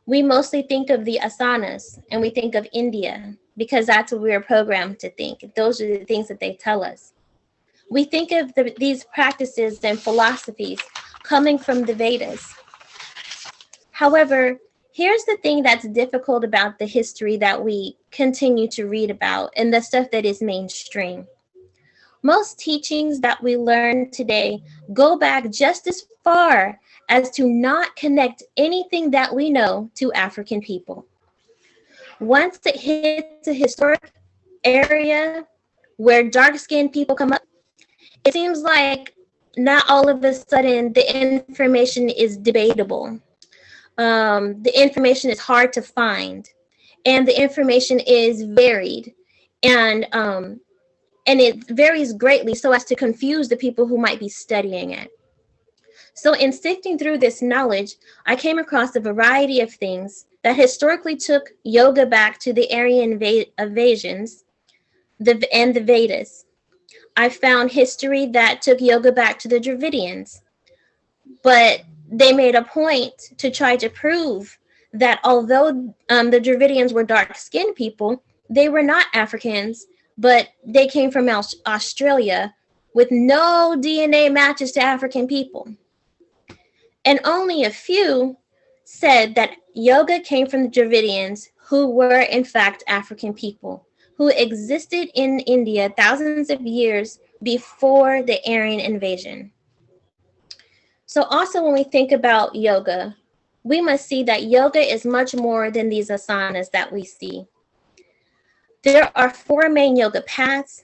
we mostly think of the asanas and we think of India because that's what we're programmed to think. Those are the things that they tell us. We think of these practices and philosophies coming from the Vedas. However, here's the thing that's difficult about the history that we continue to read about and the stuff that is mainstream. Most teachings that we learn today go back just as far as to not connect anything that we know to African people. Once it hits a historic area where dark-skinned people come up, it seems like not all of a sudden the information is debatable. The information is hard to find, and the information is varied, and it varies greatly so as to confuse the people who might be studying it. So in sifting through this knowledge, I came across a variety of things that historically took yoga back to the Aryan invasions and the Vedas. I found history that took yoga back to the Dravidians, but they made a point to try to prove that although the Dravidians were dark-skinned people, they were not Africans, but they came from Australia with no DNA matches to African people. And only a few said that yoga came from the Dravidians, who were in fact African people, who existed in India thousands of years before the Aryan invasion. So also when we think about yoga, we must see that yoga is much more than these asanas that we see. There are 4 main yoga paths: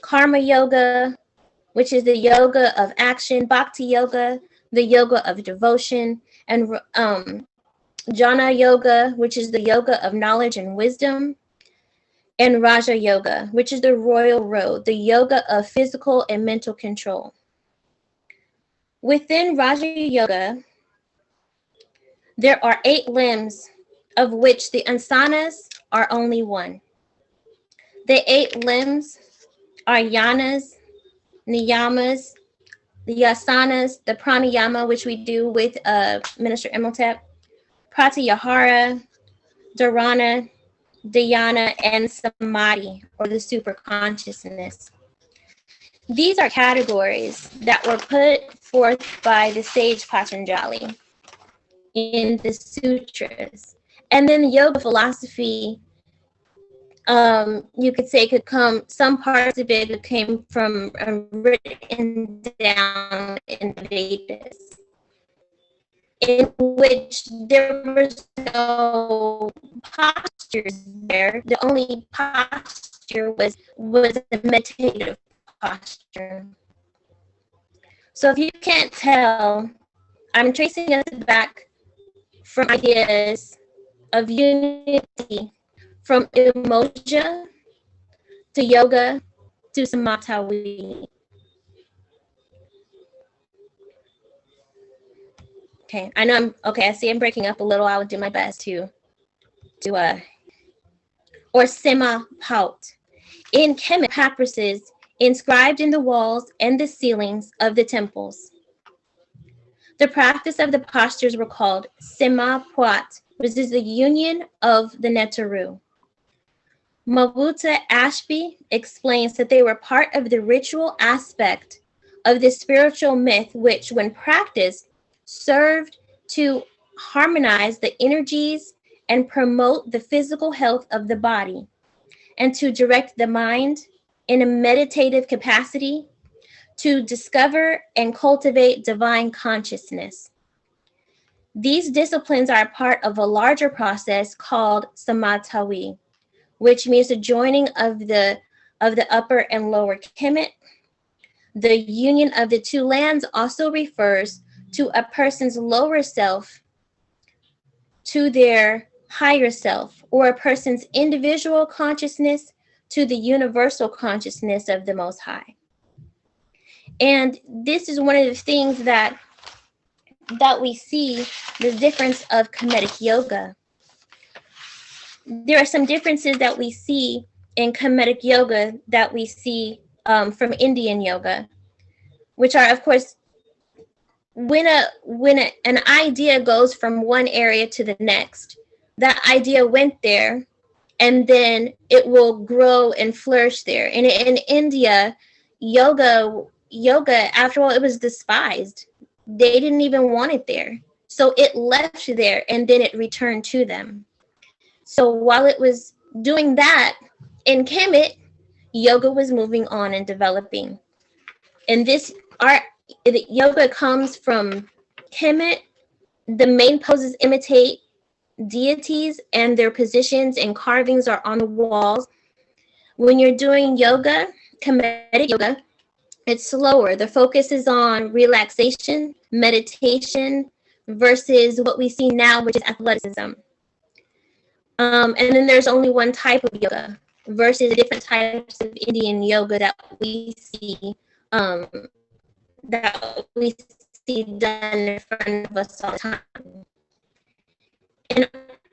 karma yoga, which is the yoga of action; bhakti yoga, the yoga of devotion; and jnana yoga, which is the yoga of knowledge and wisdom; and raja yoga, which is the royal road, the yoga of physical and mental control. Within Raja Yoga, there are 8 limbs, of which the asanas are only 1. The 8 limbs are yanas, niyamas, the asanas, the pranayama, which we do with Minister Imhotep, pratyahara, dharana, dhyana, and samadhi, or the super consciousness. These are categories that were put forth by the sage Patanjali in the sutras. And then yoga philosophy, you could say some parts of it came from written down in the Vedas, in which there was no postures there. The only posture was a meditative posture. So if you can't tell, I'm tracing us back from ideas of unity, from Umoja to yoga to Samatawi. Okay, I know I see I'm breaking up a little. I will do my best to or Sema Paut. In Kemet papyruses inscribed in the walls and the ceilings of the temples. The practice of the postures were called Sema Puat, which is the union of the Netaru. Mavuta Ashby explains that they were part of the ritual aspect of the spiritual myth, which, when practiced, served to harmonize the energies and promote the physical health of the body, and to direct the mind in a meditative capacity to discover and cultivate divine consciousness. These disciplines are a part of a larger process called Samatawi, which means the joining of the upper and lower Kemet. The union of the 2 lands also refers to a person's lower self to their higher self, or a person's individual consciousness to the universal consciousness of the Most High. And this is one of the things that we see, the difference of Kemetic yoga. There are some differences that we see in Kemetic yoga that we see from Indian yoga, which are, of course, when an idea goes from one area to the next, that idea went there, and then it will grow and flourish there. And in India, yoga, after all, it was despised. They didn't even want it there. So it left there, and then it returned to them. So while it was doing that, in Kemet, yoga was moving on and developing. And yoga comes from Kemet. The main poses imitate deities, and their positions and carvings are on the walls. When you're doing yoga, Kemetic yoga, it's slower. The focus is on relaxation, meditation, versus what we see now, which is athleticism. And then there's only one type of yoga versus different types of Indian yoga that we see see done in front of us all the time. And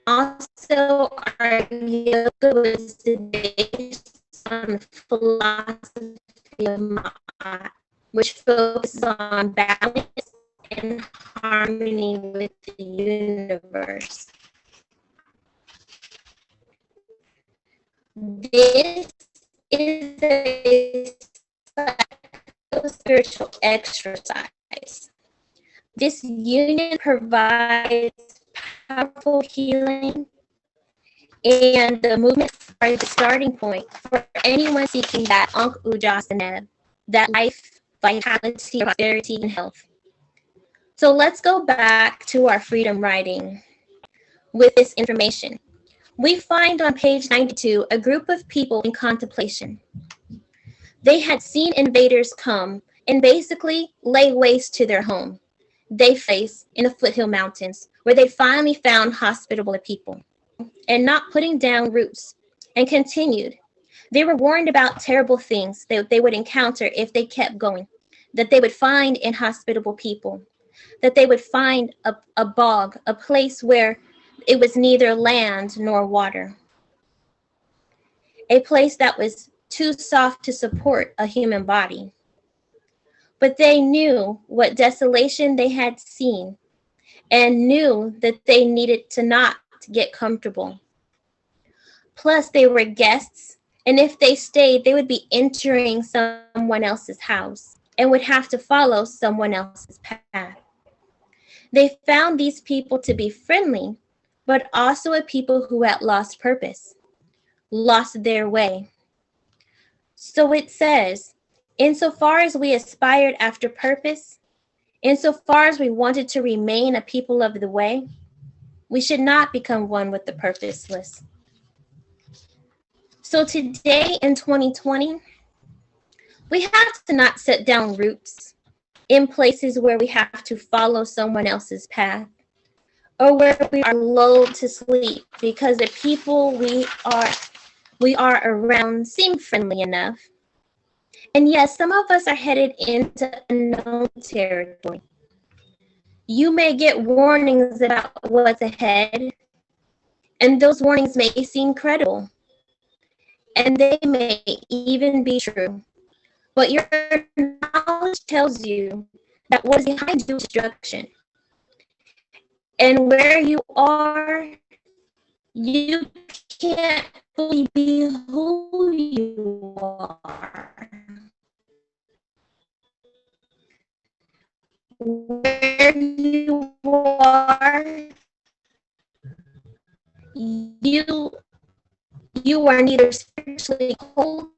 also, our yoga was based on the philosophy of Ma'at, which focuses on balance and harmony with the universe. This is a spiritual exercise. This union provides powerful healing, and the movement are the starting point for anyone seeking that Ankh Ujjaseneb, that life, vitality, prosperity, and health. So let's go back to our freedom writing with this information. We find on page 92 a group of people in contemplation. They had seen invaders come and basically lay waste to their home they face in the foothill mountains, where they finally found hospitable people and not putting down roots, and continued. They were warned about terrible things that they would encounter if they kept going, that they would find inhospitable people, that they would find a bog, a place where it was neither land nor water, a place that was too soft to support a human body. But they knew what desolation they had seen and knew that they needed to not get comfortable. Plus, they were guests, and if they stayed, they would be entering someone else's house and would have to follow someone else's path. They found these people to be friendly, but also a people who had lost purpose, lost their way. So it says, insofar as we aspired after purpose, insofar as we wanted to remain a people of the way, we should not become one with the purposeless. So today in 2020, we have to not set down roots in places where we have to follow someone else's path, or where we are lulled to sleep because the people we are around seem friendly enough. And yes, some of us are headed into unknown territory. You may get warnings about what's ahead, and those warnings may seem credible, and they may even be true. But your knowledge tells you that what is behind you is destruction. And where you are, you can't fully be who you are. Where you are, you are neither spiritually cold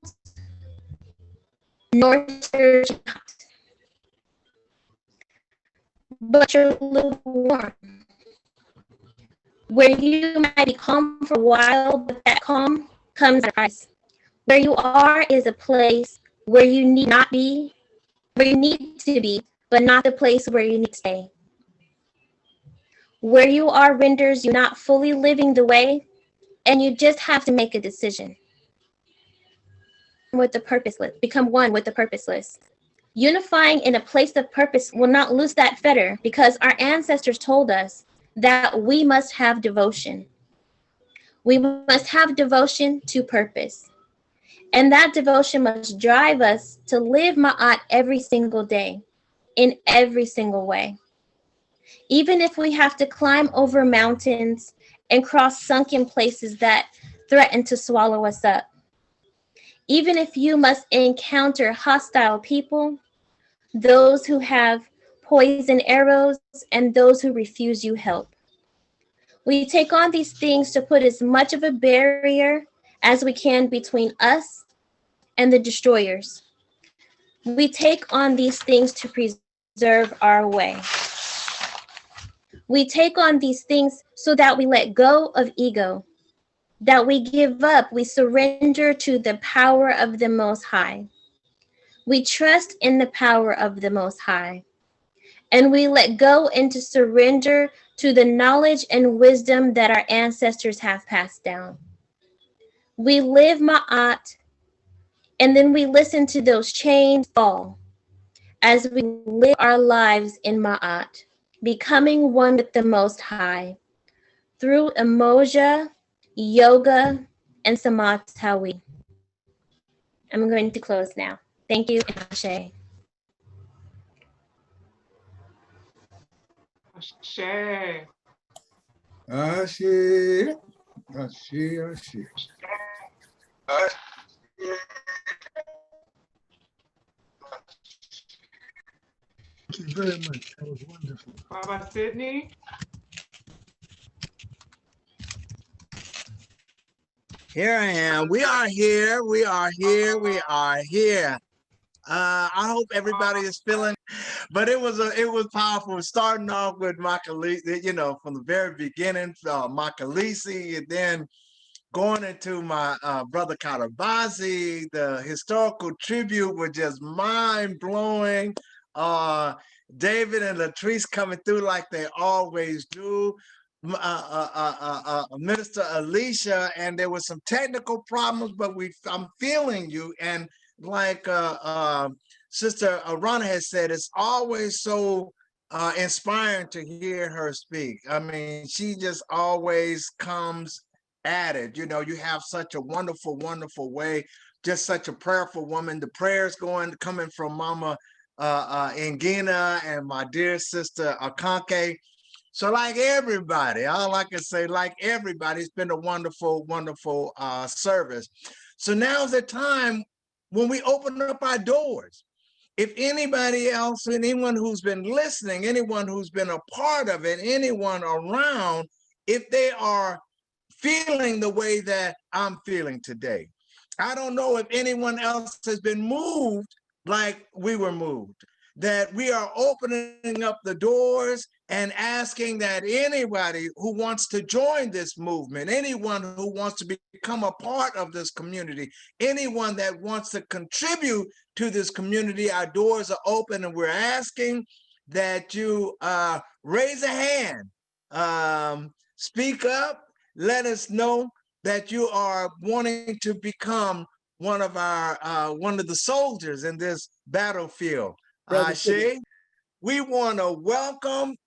nor spiritually hot, but you're lukewarm. Where you might be calm for a while, but that calm comes at a price. Where you are is a place where you need not be, where you need to be, but not the place where you need to stay. Where you are renders you not fully living the way, and you just have to make a decision. With the purposeless, become one with the purposeless. Unifying in a place of purpose will not lose that fetter, because our ancestors told us that we must have devotion. We must have devotion to purpose. And that devotion must drive us to live Ma'at every single day, in every single way. Even if we have to climb over mountains and cross sunken places that threaten to swallow us up. Even if you must encounter hostile people, those who have poison arrows, and those who refuse you help. We take on these things to put as much of a barrier as we can between us and the destroyers. We take on these things to preserve our way. We take on these things so that we let go of ego, that we give up, we surrender to the power of the Most High. We trust in the power of the Most High, and we let go and to surrender to the knowledge and wisdom that our ancestors have passed down. We live Ma'at, and then we listen to those chains fall as we live our lives in Ma'at, becoming one with the Most High, through emoja, yoga, and samatawi. I'm going to close now. Thank you, and Ashe. Shay. Ashe, Ashe, Ashe. Thank you very much. That was wonderful. Baba Sydney. Here I am. We are here. We are here. We are here. I hope everybody is feeling, but it was powerful. Starting off with Makalisi, you know, from the very beginning, Makalisi, and then going into my brother Karabazi. The historical tribute was just mind blowing. David and Latrice coming through like they always do. Minister Alicia, and there was some technical problems, but I'm feeling you. And like Sister Rana has said, it's always so inspiring to hear her speak. I mean, she just always comes at it. You know, you have such a wonderful, wonderful way, just such a prayerful woman. The prayers coming from Mama Ngina and my dear sister Akanke. So like everybody, all I can say, like everybody, it's been a wonderful, wonderful service. So now's the time when we open up our doors. If anybody else, anyone who's been listening, anyone who's been a part of it, anyone around, if they are feeling the way that I'm feeling today, I don't know if anyone else has been moved like we were moved, that we are opening up the doors and asking that anybody who wants to join this movement, anyone who wants to become a part of this community, anyone that wants to contribute to this community, our doors are open, and we're asking that you raise a hand, speak up, let us know that you are wanting to become one of the soldiers in this battlefield. Ashe, we want to welcome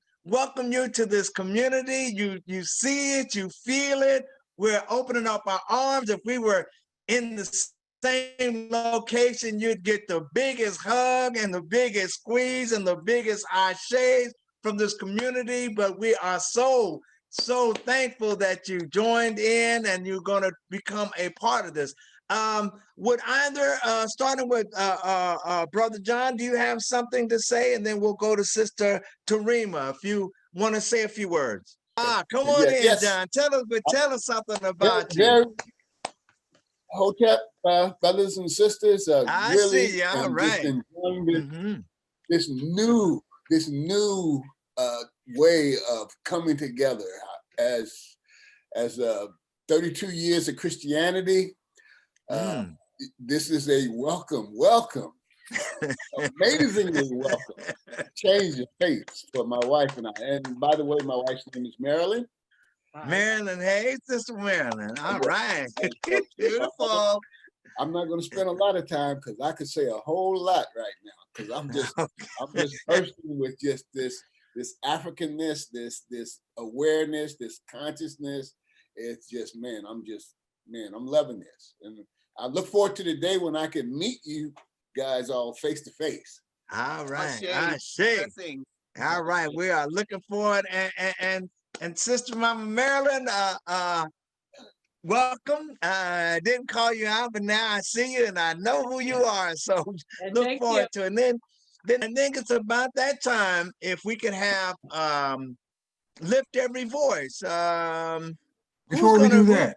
you to this community. You see it, you feel it. We're opening up our arms. If we were in the same location, you'd get the biggest hug and the biggest squeeze and the biggest ashes from this community. But we are so thankful that you joined in and you're going to become a part of this. Would either, starting with Brother John, do you have something to say? And then we'll go to Sister Tarima, if you want to say a few words. Come on in, yes. John. Tell us something about you. Very Hotep, brothers and sisters, I really see you. All am right. just enjoying this new way of coming together as 32 years of Christianity. This is a welcome, amazingly welcome change of pace for my wife and I. And by the way, my wife's name is Marilyn. Marilyn, hey, Sister Marilyn. All right. Beautiful. I'm not going to spend a lot of time because I could say a whole lot right now, because I'm just bursting with just this Africanness, this awareness, this consciousness. It's just, I'm loving this. And I look forward to the day when I can meet you guys all face to face. All right. I see. All right. We are looking forward. And Sister Mama Marilyn, welcome. I didn't call you out, but now I see you and I know who you are. So look forward to it. And then I think it's about that time if we could have Lift Every Voice. Before we do that,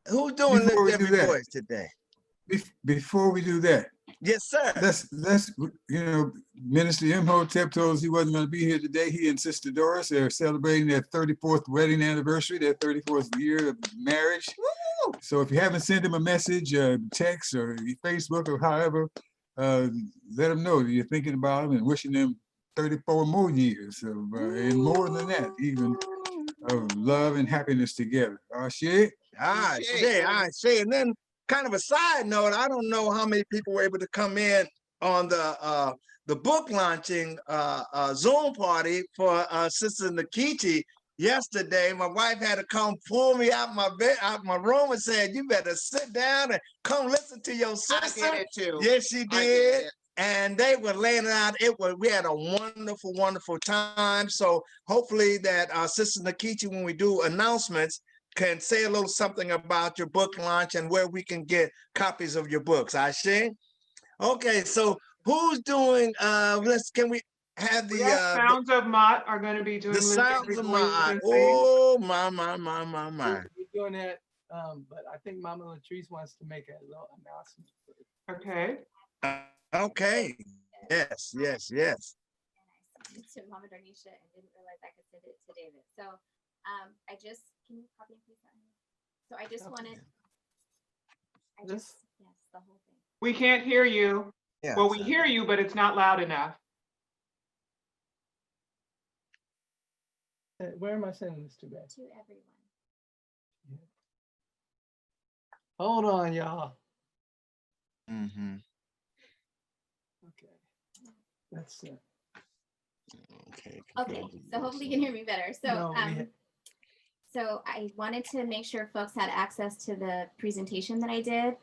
who's doing Lift Every Voice today? Before we do that, yes, sir. Let's Minister Imhotep told us he wasn't going to be here today. He and Sister Doris are celebrating their 34th wedding anniversary, their 34th year of marriage. Woo! So if you haven't sent them a message, text, or Facebook, or however, let them know that you're thinking about them and wishing them 34 more years of, and more than that, even, of love and happiness together. Ashe? Ashe. And then kind of a side note, I don't know how many people were able to come in on the the book launching Zoom party for Sister Nikichi yesterday. My wife had to come pull me out my room and said, "You better sit down and come listen to your sister." I did it too. Yes, she did. And they were laying it out. We had a wonderful, wonderful time. So hopefully that Sister Nikichi, when we do announcements, can say a little something about your book launch and where we can get copies of your books. Ashe? Okay, so who's doing can we have the Sounds of Mott are going to be doing the sounds Lyric of Voice my and Sing. oh my. We're doing that, but I think Mama Latrice wants to make a little announcement. Okay. Okay. Yes. To Mama Darnisha and didn't realize I could send it to David. So can you copy and paste that? So I just wanted, yes, the whole thing. We can't hear you. Yeah, well, we hear you, but it's not loud enough. Where am I sending this to, guys? To everyone. Hold on, y'all. Okay. That's it. Okay, so hopefully you can hear me better. So, so I wanted to make sure folks had access to the presentation that I did.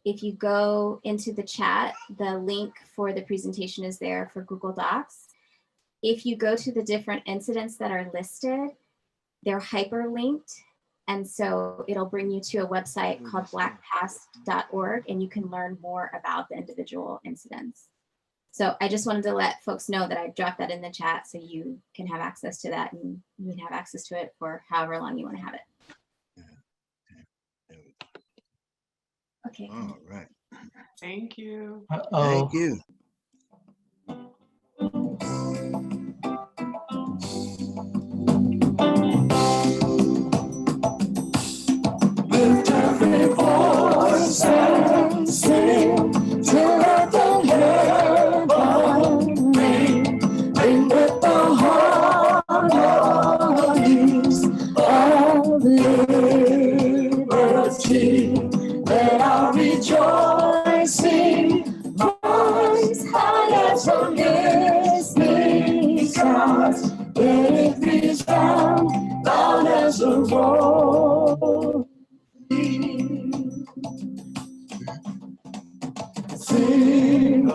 If you go into the chat, the link for the presentation is there for Google Docs. If you go to the different incidents that are listed, they're hyperlinked. And so it'll bring you to a website called blackpast.org, and you can learn more about the individual incidents. So I just wanted to let folks know that I dropped that in the chat so you can have access to that, and you can have access to it for however long you want to have it. Okay. All right. Thank you. Thank you. Lift every voice and sing till let the heaven ring. Ring with the harmonies of liberty. Let our rejoicing rise high as the listening stars. Let it resound loud as a roar. Sing a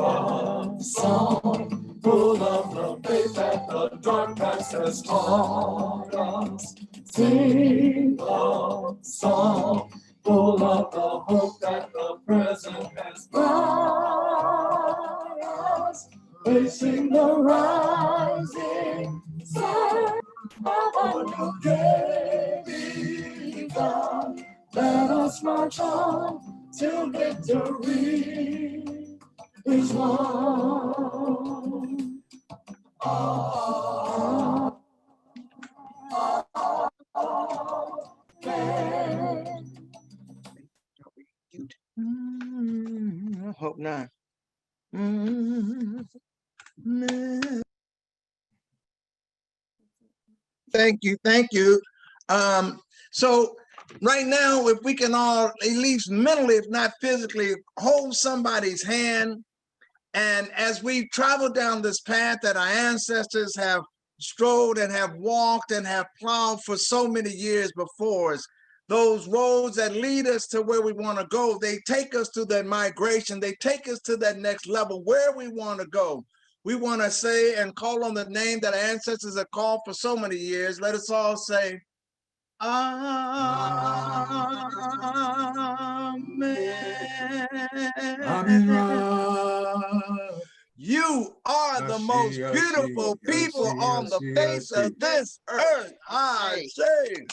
song full of the faith that the dark past has taught us. Sing a song full of the hope that the present has brought us. Facing the rising sun of a new day begun. Let us march on till victory is won. I hope not. Thank you. So right now, if we can all, at least mentally, if not physically, hold somebody's hand. And as we travel down this path that our ancestors have strode and have walked and have plowed for so many years before us, those roads that lead us to where we want to go, they take us to that migration. They take us to that next level where we want to go. We want to say and call on the name that our ancestors have called for so many years. Let us all say, Amen. You are the most beautiful people on the face of this earth. I say.